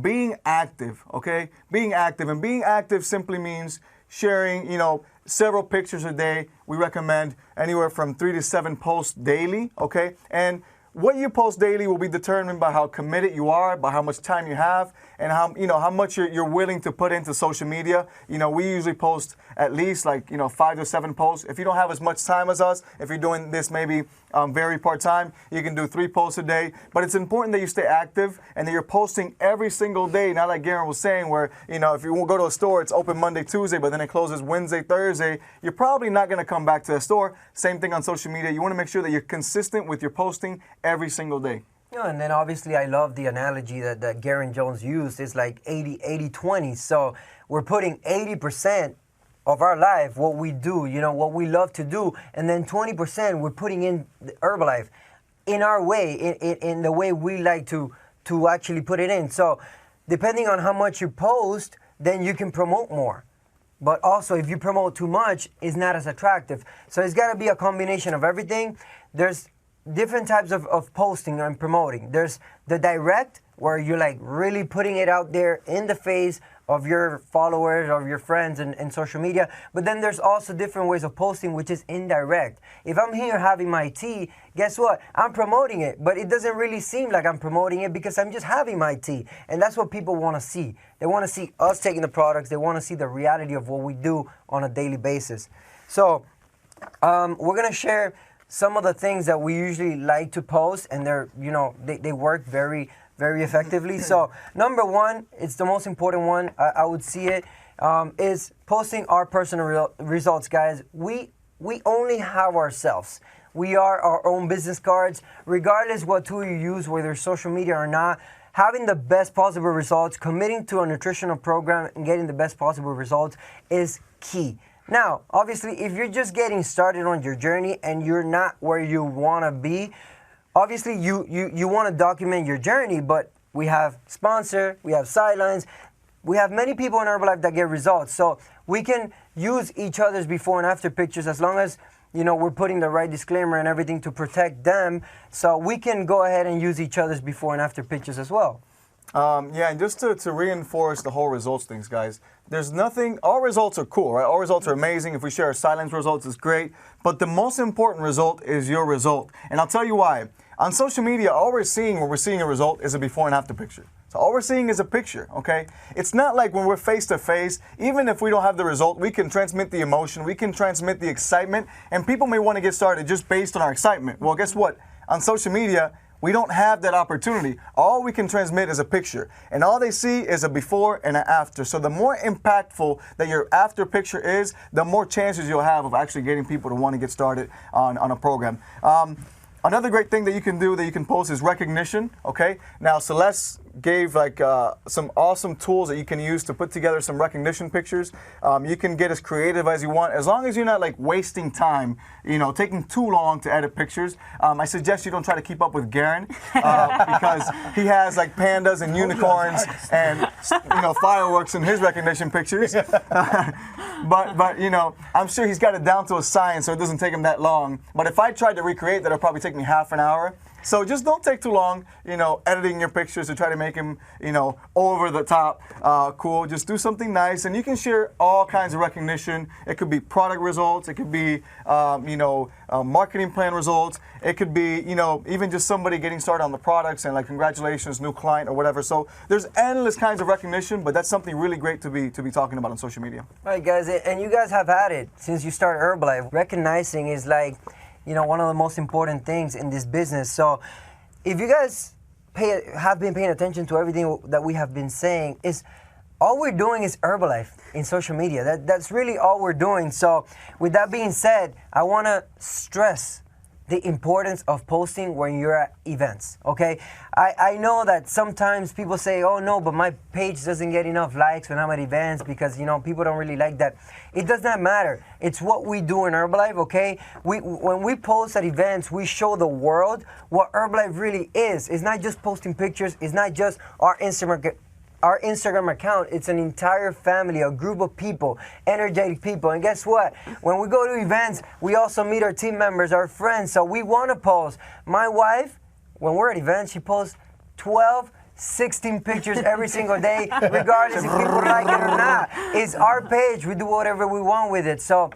being active, okay? Being active. And being active simply means sharing, you know, several pictures a day. We recommend anywhere from 3 to 7 posts daily, okay? And what you post daily will be determined by how committed you are, by how much time you have, and how much you're willing to put into social media. You know, we usually post at least 5 to 7 posts. If you don't have as much time as us, if you're doing this maybe very part-time, you can do 3 posts a day. But it's important that you stay active and that you're posting every single day. Not like Garrain was saying, where, you know, if you go to a store, it's open Monday, Tuesday, but then it closes Wednesday, Thursday. You're probably not going to come back to the store. Same thing on social media. You want to make sure that you're consistent with your posting every single day. Yeah, and then obviously I love the analogy that Garrain Jones used. It's like 80-20. So we're putting 80% of our life, what we do, you know, what we love to do, and then 20% we're putting in the Herbalife in our way, in the way we like to actually put it in. So depending on how much you post, then you can promote more. But also, if you promote too much, it's not as attractive. So it's got to be a combination of everything. There's different types of posting and promoting. There's the direct, where you're like really putting it out there in the face of your followers, of your friends and social media. But then there's also different ways of posting, which is indirect. If I'm here having my tea, guess what? I'm promoting it, but it doesn't really seem like I'm promoting it, because I'm just having my tea. And that's what people want to see. They want to see us taking the products. They want to see the reality of what we do on a daily basis. So we're going to share some of the things that we usually like to post, and they work very, very effectively. So number 1, it's the most important one, I would see it, is posting our personal results, guys. We only have ourselves. We are our own business cards, regardless what tool you use, whether social media or not. Having the best possible results, committing to a nutritional program and getting the best possible results is key. Now, obviously, if you're just getting started on your journey and you're not where you want to be, obviously you want to document your journey, but we have sponsor, we have sidelines, we have many people in Herbalife that get results. So we can use each other's before and after pictures, as long as, you know, we're putting the right disclaimer and everything to protect them. So we can go ahead and use each other's before and after pictures as well. Yeah, and just to reinforce the whole results things, guys, there's nothing, all results are cool, right? All results are amazing. If we share our silence results, it's great. But the most important result is your result. And I'll tell you why. On social media, all we're seeing when we're seeing a result is a before and after picture. So all we're seeing is a picture, okay? It's not like when we're face to face, even if we don't have the result, we can transmit the emotion, we can transmit the excitement, and people may want to get started just based on our excitement. Well, guess what? On social media, we don't have that opportunity. All we can transmit is a picture, and all they see is a before and an after. So the more impactful that your after picture is, the more chances you'll have of actually getting people to want to get started on a program. Another great thing that you can do, that you can post, is recognition, okay? Now, Celeste gave like some awesome tools that you can use to put together some recognition pictures. You can get as creative as you want, as long as you're not like wasting time, you know, taking too long to edit pictures. I suggest you don't try to keep up with Garrain because he has like pandas and unicorns and, you know, fireworks in his recognition pictures. But you know, I'm sure he's got it down to a science, so it doesn't take him that long. But if I tried to recreate that, it'll probably take me half an hour. So just don't take too long, you know, editing your pictures to try to make them, you know, over the top cool. Just do something nice, and you can share all kinds of recognition. It could be product results. It could be, you know, marketing plan results. It could be, you know, even just somebody getting started on the products and like, congratulations, new client or whatever. So there's endless kinds of recognition, but that's something really great to be talking about on social media. All right, guys, and you guys have had it since you started Herbalife. Recognizing is like, you know, one of the most important things in this business. So if you guys have been paying attention to everything that we have been saying, is all we're doing is Herbalife in social media. That's really all we're doing. So with that being said, I want to stress the importance of posting when you're at events, okay? I know that sometimes people say, oh no, but my page doesn't get enough likes when I'm at events because, you know, people don't really like that. It does not matter. It's what we do in Herbalife, okay? When we post at events, we show the world what Herbalife really is. It's not just posting pictures. It's not just our Instagram account. It's an entire family, a group of people, energetic people. And guess what? When we go to events, we also meet our team members, our friends. So we want to post. My wife, when we're at events, she posts 12, 16 pictures every single day, regardless if people like it or not. It's our page. We do whatever we want with it. So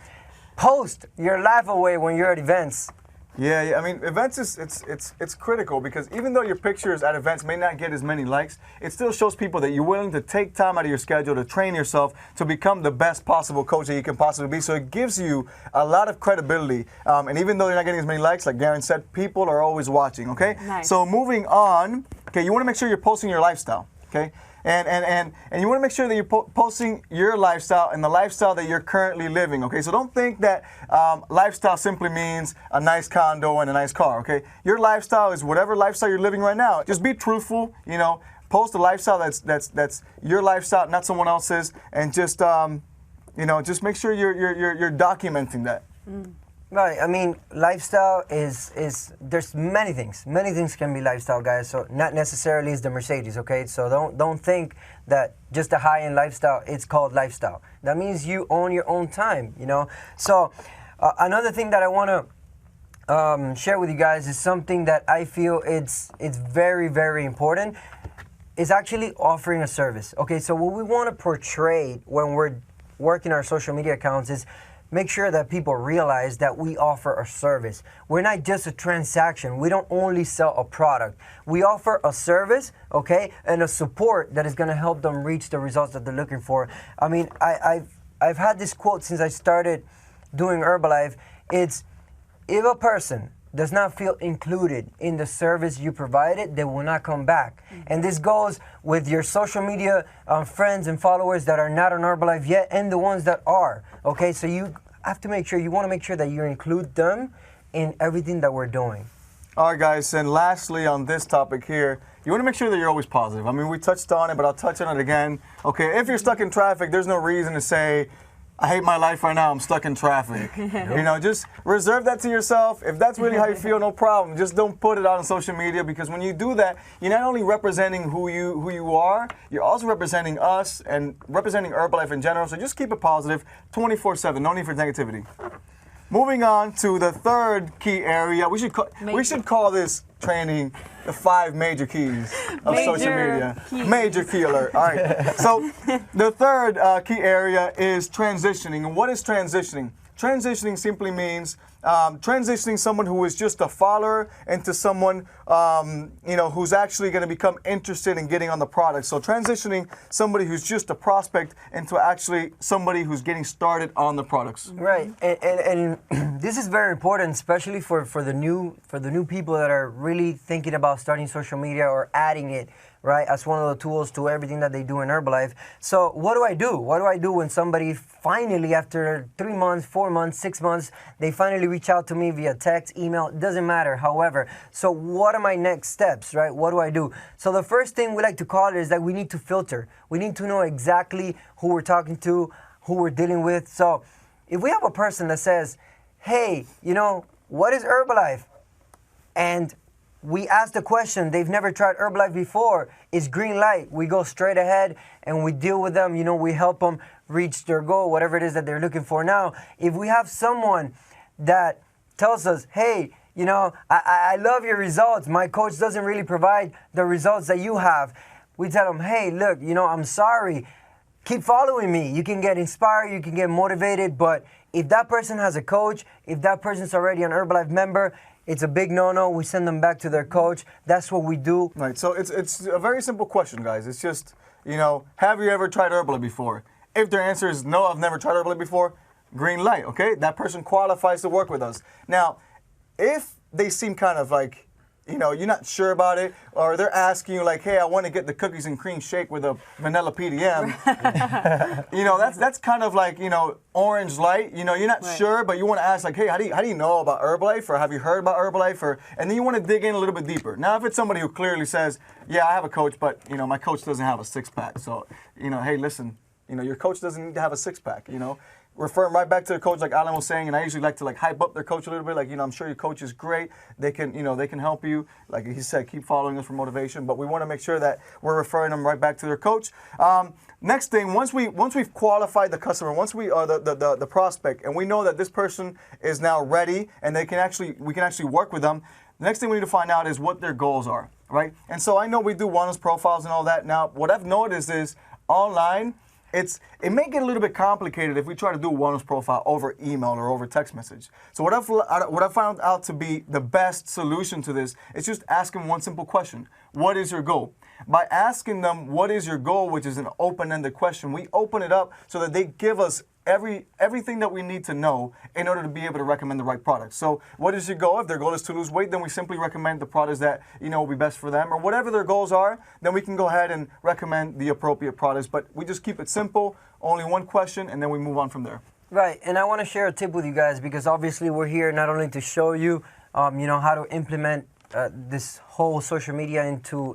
post your life away when you're at events. Yeah, I mean, events it's critical because even though your pictures at events may not get as many likes, it still shows people that you're willing to take time out of your schedule to train yourself to become the best possible coach that you can possibly be. So it gives you a lot of credibility. And even though you're not getting as many likes, like Garrain said, people are always watching, okay? Nice. So moving on, okay, you want to make sure you're posting your lifestyle, okay? And you want to make sure that you're posting your lifestyle and the lifestyle that you're currently living, okay? So don't think that lifestyle simply means a nice condo and a nice car, okay? Your lifestyle is whatever lifestyle you're living right now. Just be truthful, you know, post a lifestyle that's your lifestyle, not someone else's, and just, you know, just make sure you're documenting that. Right, I mean, lifestyle is there's many things. Many things can be lifestyle, guys. So not necessarily is the Mercedes, okay? So don't think that just a high-end lifestyle, it's called lifestyle. That means you own your own time, you know? So another thing that I want to share with you guys is something that I feel it's very, very important, is actually offering a service, okay? So what we want to portray when we're working our social media accounts is make sure that people realize that we offer a service. We're not just a transaction. We don't only sell a product. We offer a service, okay, and a support that is going to help them reach the results that they're looking for. I mean, I've had this quote since I started doing Herbalife. It's, if a person does not feel included in the service you provided, they will not come back. And this goes with your social media friends and followers that are not on Herbalife yet and the ones that are. Okay, so you have to make sure, you want to make sure that you include them in everything that we're doing. All right, guys, and lastly on this topic here, you want to make sure that you're always positive. I mean, we touched on it, but I'll touch on it again. Okay, if you're stuck in traffic, there's no reason to say, I hate my life right now, I'm stuck in traffic. You know, just reserve that to yourself. If that's really how you feel, no problem. Just don't put it out on social media, because when you do that, you're not only representing who you are, you're also representing us and representing Herbalife in general. So just keep it positive 24/7. No need for negativity. Moving on to the third key area. We should call this training the 5 major keys of social media. Major key alert. All right. So the third key area is transitioning. And what is transitioning? Transitioning simply means transitioning someone who is just a follower into someone you know, who's actually going to become interested in getting on the product. So transitioning somebody who's just a prospect into actually somebody who's getting started on the products. Right, and this is very important, especially for the new people that are really thinking about starting social media or adding it right? As one of the tools to everything that they do in Herbalife. So what do I do? What do I do when somebody finally, after 3 months, 4 months, 6 months, they finally reach out to me via text, email, it doesn't matter, however. So what are my next steps, right? What do I do? So the first thing we like to call it is that we need to filter. We need to know exactly who we're talking to, who we're dealing with. So if we have a person that says, hey, you know, what is Herbalife? And we ask the question, they've never tried Herbalife before, it's green light. We go straight ahead and we deal with them, you know, we help them reach their goal, whatever it is that they're looking for. Now, if we have someone that tells us, hey, you know, I love your results, my coach doesn't really provide the results that you have, we tell them, hey, look, you know, I'm sorry, keep following me. You can get inspired, you can get motivated, but if that person has a coach, if that person's already an Herbalife member, it's a big no-no. We send them back to their coach. That's what we do. Right, so it's a very simple question, guys. It's just, you know, have you ever tried Herbalife before? If their answer is no, I've never tried Herbalife before, green light, okay? That person qualifies to work with us. Now, if they seem kind of like, you know, you're not sure about it, or they're asking you like, hey, I want to get the cookies and cream shake with a vanilla PDM, you know, that's kind of like, you know, orange light. You know, you're not sure, but you want to ask like, hey, how do you know about Herbalife, or have you heard about Herbalife, or, and then you want to dig in a little bit deeper. Now, if it's somebody who clearly says, yeah, I have a coach, but, you know, my coach doesn't have a six-pack, so, you know, hey, listen, you know, your coach doesn't need to have a six-pack, you know. Refer them right back to the coach, like Alan was saying, and I usually like to like hype up their coach a little bit. Like, you know, I'm sure your coach is great. They can, you know, they can help you. Like he said, keep following us for motivation. But we want to make sure that we're referring them right back to their coach. Next thing, once we've qualified the customer, once we are the prospect, and we know that this person is now ready, and we can actually work with them. The next thing we need to find out is what their goals are, right? And so I know we do wellness profiles and all that. Now, what I've noticed is online, it may get a little bit complicated if we try to do a wellness profile over email or over text message. So what I found out to be the best solution to this is just asking one simple question. What is your goal? By asking them what is your goal, which is an open-ended question, we open it up so that they give us everything that we need to know in order to be able to recommend the right product. So what is your goal? If their goal is to lose weight, then we simply recommend the products that, you know, will be best for them, or whatever their goals are, then we can go ahead and recommend the appropriate products. But we just keep it simple, only one question, and then we move on from there. Right, and I want to share a tip with you guys, because obviously we're here not only to show you, you know, how to implement this whole social media into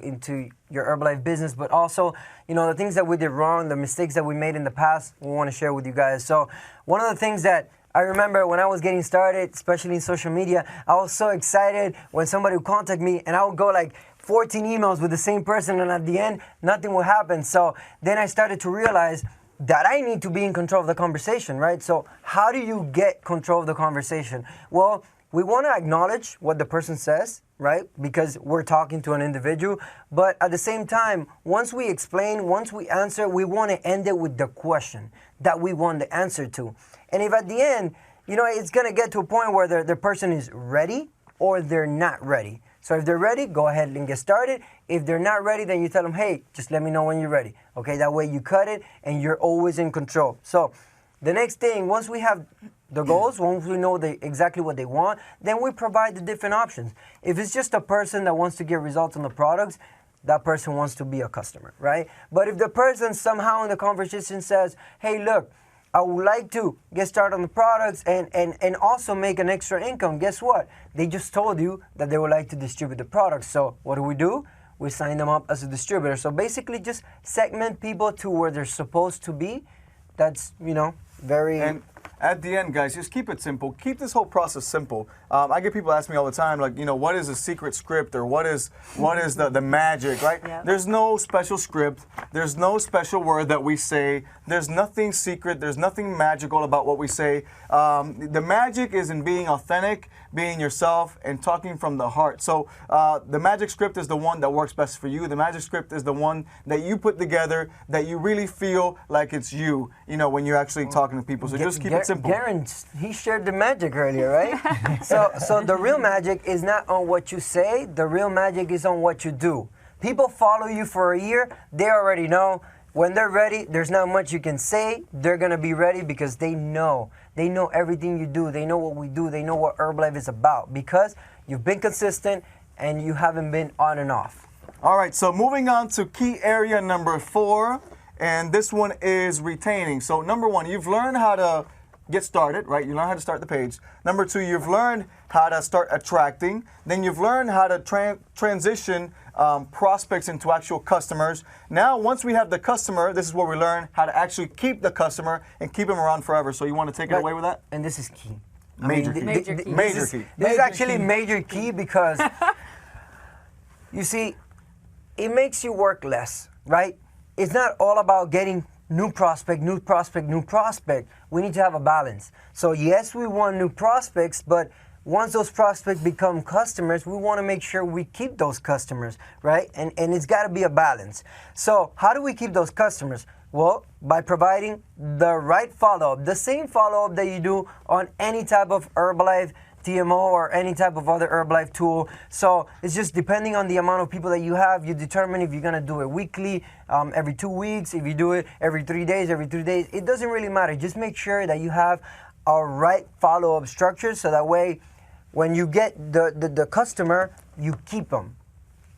your Herbalife business, but also, you know, the things that we did wrong, the mistakes that we made in the past, we want to share with you guys. So one of the things that I remember when I was getting started, especially in social media, I was so excited when somebody would contact me, and I would go like 14 emails with the same person, and at the end, nothing would happen. So then I started to realize that I need to be in control of the conversation, right? So how do you get control of the conversation? Well, we want to acknowledge what the person says, right? Because we're talking to an individual. But at the same time, once we explain, once we answer, we want to end it with the question that we want the answer to. And if at the end, you know, it's going to get to a point where the person is ready or they're not ready. So if they're ready, go ahead and get started. If they're not ready, then you tell them, hey, just let me know when you're ready. Okay, that way you cut it and you're always in control. So the next thing, once we have the goals, once we know exactly what they want, then we provide the different options. If it's just a person that wants to get results on the products, that person wants to be a customer, right? But if the person somehow in the conversation says, hey, look, I would like to get started on the products and also make an extra income, guess what? They just told you that they would like to distribute the products. So what do? We sign them up as a distributor. So basically just segment people to where they're supposed to be. That's, you know, very... And at the end, guys, just keep it simple. Keep this whole process simple. I get people ask me all the time, like, you know, what is a secret script, or what is the magic, right? Yep. There's no special script. There's no special word that we say. There's nothing secret. There's nothing magical about what we say. The magic is in being authentic, being yourself, and talking from the heart. So the magic script is the one that works best for you. The magic script is the one that you put together, that you really feel like it's you know, when you're actually talking to people. So just keep it simple. Garrain, he shared the magic earlier, right? So the real magic is not on what you say. The real magic is on what you do. People follow you for a year. They already know. When they're ready, there's not much you can say. They're going to be ready because they know. They know everything you do. They know what we do. They know what Herbalife is about because you've been consistent and you haven't been on and off. All right, so moving on to key area number 4, and this one is retaining. So number 1, you've learned how to get started, right? You learn how to start the page. Number 2, you've learned how to start attracting. Then you've learned how to transition prospects into actual customers. Now, once we have the customer, this is where we learn how to actually keep the customer and keep them around forever. So you want to take it away with that? And this is key. Major key. Major key. Major key. This is actually major key because, you see, it makes you work less, right? It's not all about getting new prospect. We need to have a balance. So yes, we want new prospects, but once those prospects become customers, we want to make sure we keep those customers, right? And it's got to be a balance. So how do we keep those customers? Well, by providing the right follow-up, the same follow-up that you do on any type of Herbalife TMO or any type of other Herbalife tool. So it's just depending on the amount of people that you have, you determine if you're going to do it weekly, every 2 weeks, if you do it every 3 days, it doesn't really matter. Just make sure that you have a right follow-up structure so that way when you get the customer, you keep them.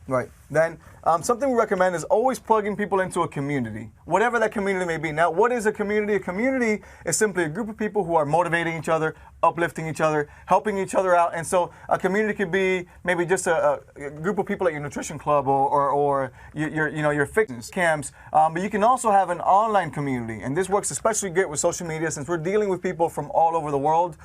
Right. Then something we recommend is always plugging people into a community, whatever that community may be. Now, what is a community? A community is simply a group of people who are motivating each other, uplifting each other, helping each other out. And so a community could be maybe just a group of people at your nutrition club or your fitness camps. But you can also have an online community. And this works especially great with social media since we're dealing with people from all over the world.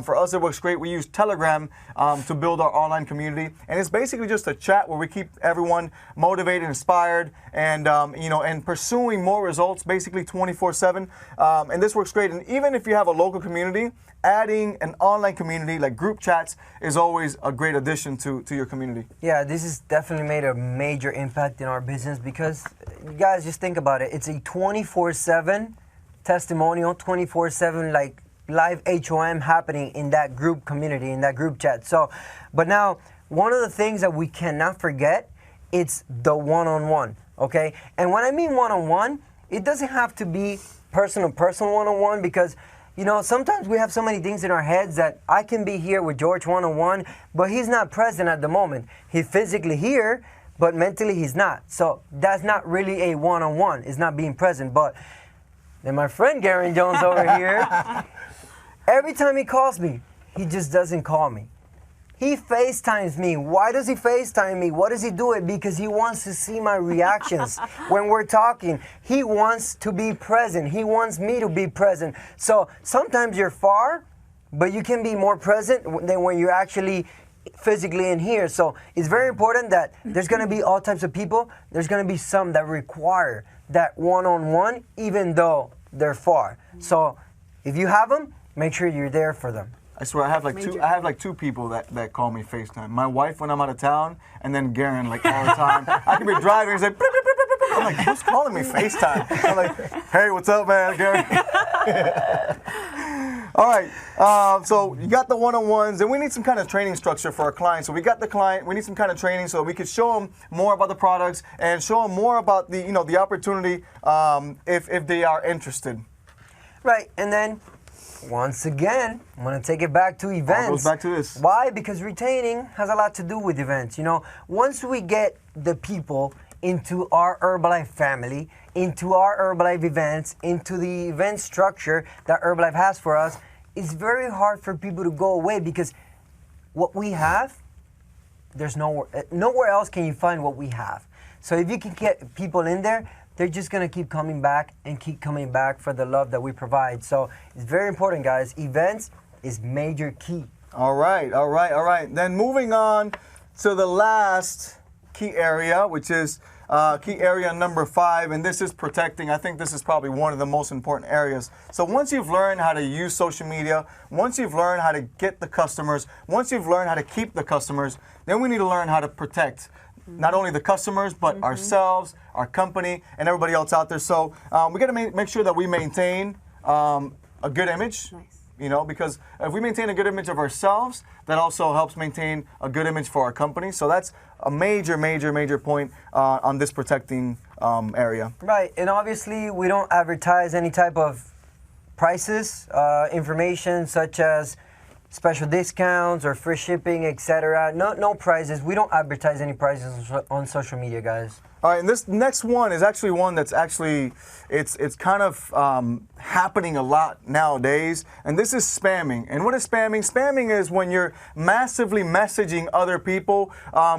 For us, it works great. We use Telegram to build our online community. And it's basically just a chat where we keep everyone motivated, inspired, and and pursuing more results basically 24/7. And this works great. And even if you have a local community, adding an online community like group chats is always a great addition to your community. Yeah, this has definitely made a major impact in our business because you guys just think about it. It's a 24/7 testimonial, 24/7 like live HOM happening in that group community, in that group chat. So, but now one of the things that we cannot forget, it's the one-on-one, okay? And when I mean one-on-one, it doesn't have to be person one-on-one because, sometimes we have so many things in our heads that I can be here with George one-on-one, but he's not present at the moment. He's physically here, but mentally he's not. So that's not really a one-on-one. It's not being present. But then my friend Garrain Jones over here, every time he calls me, he just doesn't call me. He FaceTimes me. Why does he FaceTime me? What does he do it? Because he wants to see my reactions when we're talking. He wants to be present. He wants me to be present. So sometimes you're far, but you can be more present than when you're actually physically in here. So it's very important that there's going to be all types of people. There's going to be some that require that one-on-one, even though they're far. So if you have them, make sure you're there for them. I swear, I have like two people that call me FaceTime. My wife when I'm out of town, and then Garrain like all the time. I can be driving, he's like, beep, beep, beep, beep, beep. I'm like, who's calling me FaceTime? I'm like, hey, what's up, man, Garrain? All right, so you got the one-on-ones, and we need some kind of training structure for our clients. So we got the client, we need some kind of training so we could show them more about the products and show them more about the the opportunity if they are interested. Right, and then once again, I'm going to take it back to events. All goes back to this. Why? Because retaining has a lot to do with events. Once we get the people into our Herbalife family, into our Herbalife events, into the event structure that Herbalife has for us, it's very hard for people to go away because what we have, there's nowhere else can you find what we have. So if you can get people in there, they're just going to keep coming back and keep coming back for the love that we provide. So it's very important, guys. Events is major key. All right. Then moving on to the last key area, which is key area number 5, and this is protecting. I think this is probably one of the most important areas. So once you've learned how to use social media, once you've learned how to get the customers, once you've learned how to keep the customers, then we need to learn how to protect not only the customers, but ourselves, our company, and everybody else out there. So we got to make sure that we maintain a good image. Nice. Because if we maintain a good image of ourselves, that also helps maintain a good image for our company. So that's a major point on this protecting area. Right, and obviously we don't advertise any type of prices, information such as special discounts or free shipping, etc. No prizes. We don't advertise any prices on social media, guys. All right, and this next one is actually one that's it's kind of happening a lot nowadays, and this is spamming. And what is spamming? Spamming is when you're massively messaging other people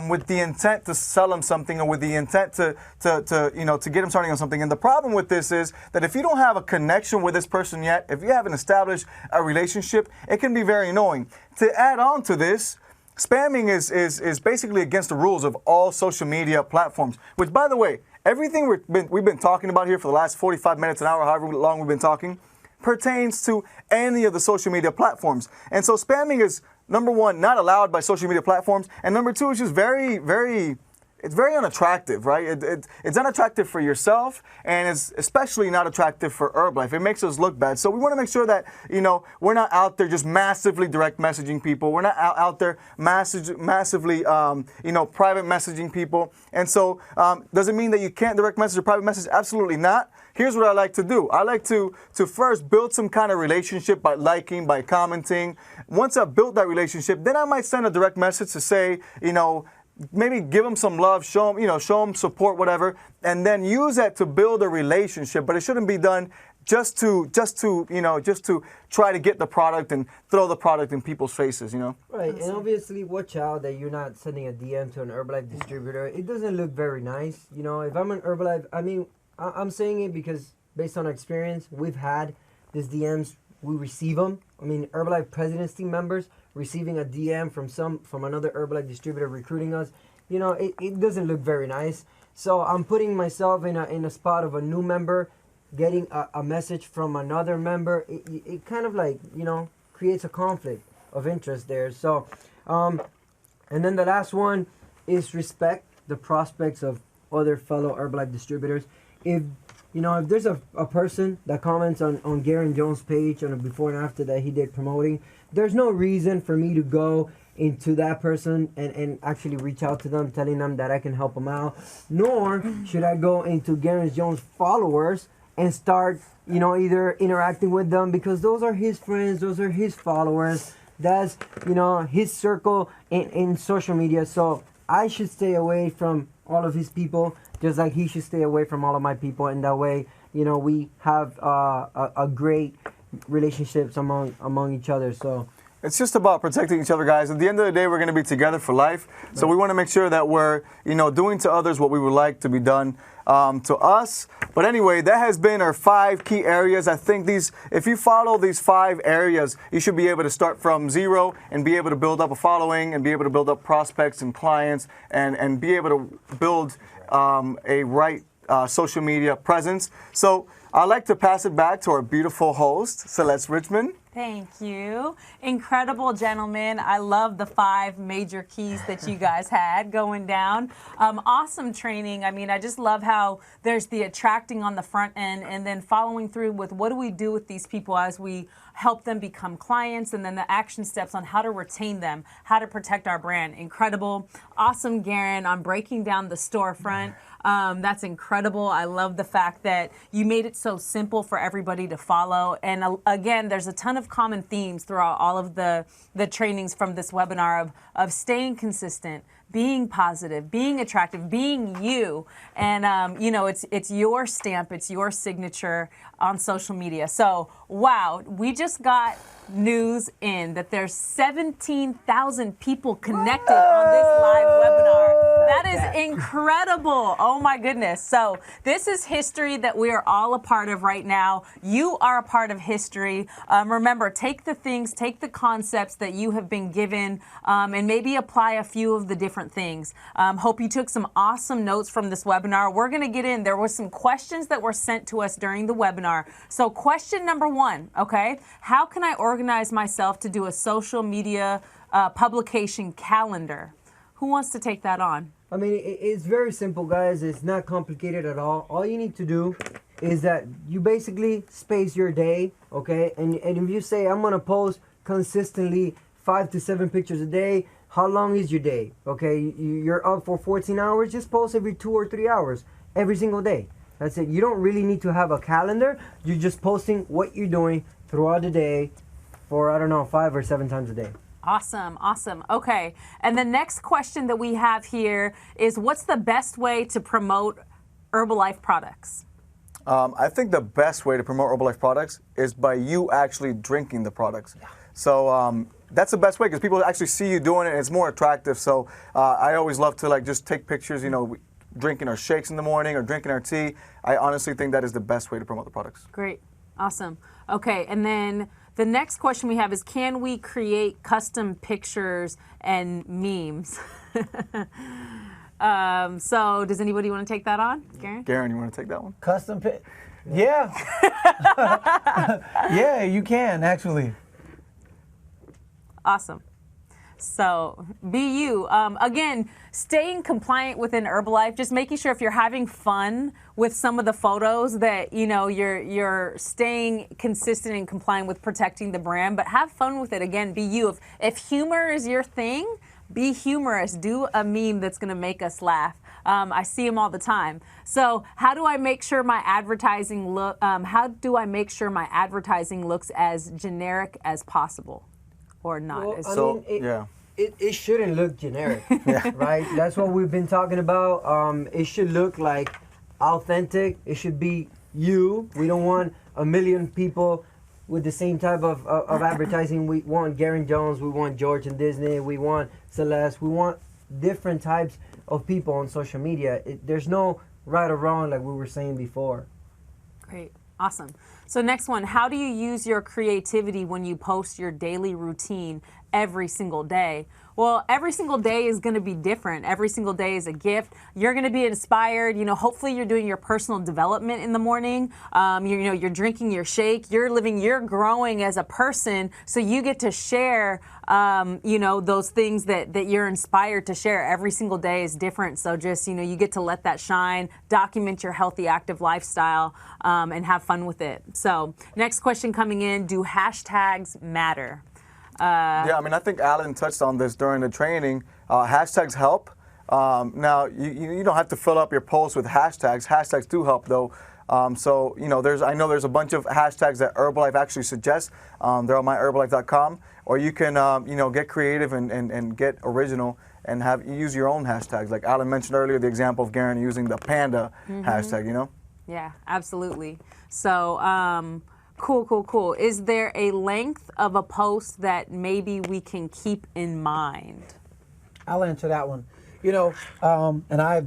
with the intent to sell them something or with the intent to get them starting on something. And the problem with this is that if you don't have a connection with this person yet, if you haven't established a relationship, it can be very annoying. To add on to this, spamming is basically against the rules of all social media platforms, which, by the way, everything we've been talking about here for the last 45 minutes, an hour, however long we've been talking, pertains to any of the social media platforms. And so spamming is, number one, not allowed by social media platforms, and number two, it's just it's very unattractive, right? It's unattractive for yourself, and it's especially not attractive for Herbalife. It makes us look bad. So we want to make sure that, we're not out there just massively direct messaging people. We're not out there massively, private messaging people. And so does it mean that you can't direct message or private message? Absolutely not. Here's what I like to do. I like to first build some kind of relationship by liking, by commenting. Once I've built that relationship, then I might send a direct message to say, maybe give them some love, show them support, whatever, and then use that to build a relationship. But it shouldn't be done just to try to get the product and throw the product in people's faces, Right, and obviously watch out that you're not sending a DM to an Herbalife distributor. It doesn't look very nice. If I'm an Herbalife, I'm saying it because based on experience, we've had these DMs, we receive them. Herbalife President's team members receiving a DM from another Herbalife distributor recruiting us, it doesn't look very nice. So I'm putting myself in a spot of a new member, getting a message from another member. It kind of creates a conflict of interest there. So, and then the last one is respect the prospects of other fellow Herbalife distributors. If there's a person that comments on Garrain Jones' page on a before and after that he did promoting, there's no reason for me to go into that person and actually reach out to them, telling them that I can help them out. Nor should I go into Garrain Jones' followers and start, either interacting with them, because those are his friends, those are his followers. That's, his circle in social media. So I should stay away from all of his people, just like he should stay away from all of my people. And that way, we have a great relationships among each other. So it's just about protecting each other, guys. At the end of the day, we're going to be together for life. Right. So we want to make sure that we're, doing to others what we would like to be done to us. But anyway, that has been our 5 key areas. I think if you follow these 5 areas, you should be able to start from zero and be able to build up a following and be able to build up prospects and clients and be able to build a right social media presence. So I'd like to pass it back to our beautiful host, Celeste Richmond. Thank you. Incredible, gentlemen. I love the 5 major keys that you guys had going down. Awesome training. I just love how there's the attracting on the front end and then following through with what do we do with these people as we help them become clients, and then the action steps on how to retain them, how to protect our brand. Incredible. Awesome, Garrain, on breaking down the storefront. That's incredible. I love the fact that you made it so simple for everybody to follow. And again, there's a ton of common themes throughout all of the trainings from this webinar of staying consistent, being positive, being attractive, being you. And, it's your stamp, it's your signature on social media. So, wow, we just got news in that there's 17,000 people connected on this live webinar. That is incredible. Oh my goodness. So this is history that we are all a part of right now. You are a part of history. Remember, take the concepts that you have been given and maybe apply a few of the different things. Hope you took some awesome notes from this webinar. We're going to get in. There were some questions that were sent to us during the webinar. So question number 1, okay? How can I organize myself to do a social media publication calendar? Who wants to take that on? It's very simple, guys. It's not complicated at all. All you need to do is that you basically space your day, okay? And if you say, I'm going to post consistently 5 to 7 pictures a day, how long is your day? Okay, you're up for 14 hours, just post every 2 or 3 hours, every single day. That's it. You don't really need to have a calendar. You're just posting what you're doing throughout the day, for, I don't know, 5 or 7 times a day. Awesome, awesome. Okay, and the next question that we have here is, what's the best way to promote Herbalife products? I think the best way to promote Herbalife products is by you actually drinking the products. Yeah. So that's the best way, because people actually see you doing it, and it's more attractive. So I always love to like just take pictures, you know, drinking our shakes in the morning or drinking our tea. I honestly think that is the best way to promote the products. Great, awesome. Okay, and then the next question we have is, can we create custom pictures and memes? So does anybody want to take that on? Garrain, you want to take that one? Custom pic? Yeah. Yeah, you can actually. Awesome. So be you. Again, staying compliant within Herbalife, just making sure if you're having fun with some of the photos that, you know, you're staying consistent and compliant with protecting the brand, but have fun with it. Again, be you. If humor is your thing, be humorous. Do a meme that's going to make us laugh. I see them all the time. So how do I make sure my advertising looks as generic as possible, or not? Well, it shouldn't look generic, right? That's what we've been talking about. It should look like authentic. It should be you. We don't want a million people with the same type of advertising. We want Garrain Jones, we want George and Disney, we want Celeste, we want different types of people on social media. There's no right or wrong, like we were saying before. Great, awesome. So next one, how do you use your creativity when you post your daily routine every single day? Well, every single day is going to be different. Every single day is a gift. You're going to be inspired. You know, hopefully you're doing your personal development in the morning. You're drinking your shake. You're growing as a person. So you get to share, those things that you're inspired to share. Every single day is different. So just, you get to let that shine, document your healthy, active lifestyle, and have fun with it. So next question coming in, do hashtags matter? Yeah, I mean, I think Alan touched on this during the training. Hashtags help. Now, you don't have to fill up your posts with hashtags. Hashtags do help, though. I know there's a bunch of hashtags that Herbalife actually suggests. They're on myherbalife.com. Or you can, get creative and get original and use your own hashtags. Like Alan mentioned earlier, the example of Garrain using the panda hashtag, Yeah, absolutely. So, Cool. Is there a length of a post that maybe we can keep in mind? I'll answer that one. And I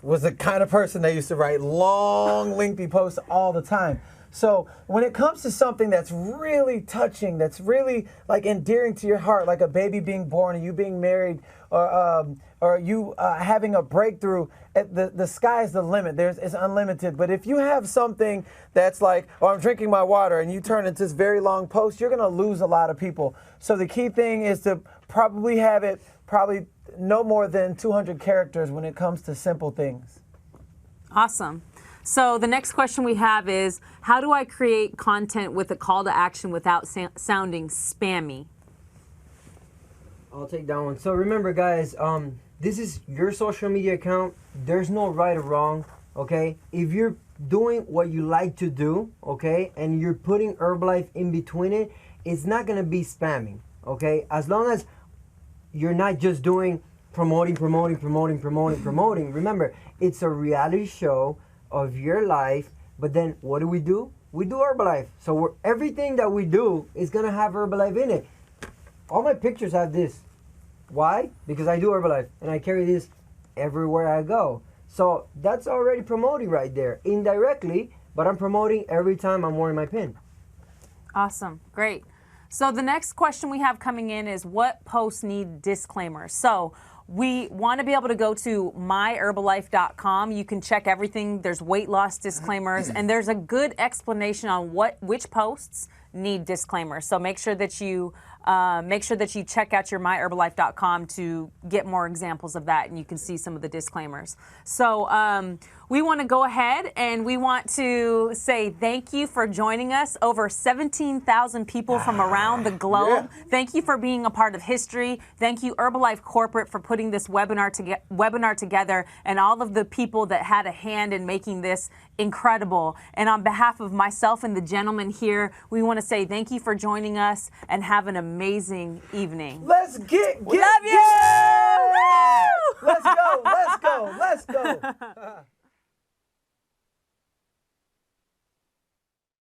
was the kind of person that used to write long, lengthy posts all the time. So when it comes to something that's really touching, that's really like endearing to your heart, like a baby being born, or you being married, or you having a breakthrough, the sky's the limit. It's unlimited. But if you have something that's like, I'm drinking my water, and you turn into this very long post, you're going to lose a lot of people. So the key thing is to probably have it no more than 200 characters when it comes to simple things. Awesome. So the next question we have is, how do I create content with a call to action without sounding spammy? I'll take that one. So remember, guys, this is your social media account. There's no right or wrong, okay? If you're doing what you like to do, okay, and you're putting Herbalife in between it, it's not going to be spamming, okay? As long as you're not just doing promoting. Remember, it's a reality show of your life, but then what do? We do Herbalife. So everything that we do is going to have Herbalife in it. All my pictures have this. Why? Because I do Herbalife, and I carry this everywhere I go. So that's already promoting right there, indirectly, but I'm promoting every time I'm wearing my pin. Awesome, great. So the next question we have coming in is, what posts need disclaimers? So we want to be able to go to myherbalife.com. You can check everything. There's weight loss disclaimers, and there's a good explanation on which posts need disclaimers. So make sure that you check out your myherbalife.com to get more examples of that, and you can see some of the disclaimers. So we want to go ahead and we want to say thank you for joining us. Over 17,000 people from around the globe. Yeah. Thank you for being a part of history. Thank you, Herbalife Corporate, for putting this webinar together, and all of the people that had a hand in making this incredible. And on behalf of myself and the gentleman here, we want to to say thank you for joining us and have an amazing evening. Let's get Love you! Let's go.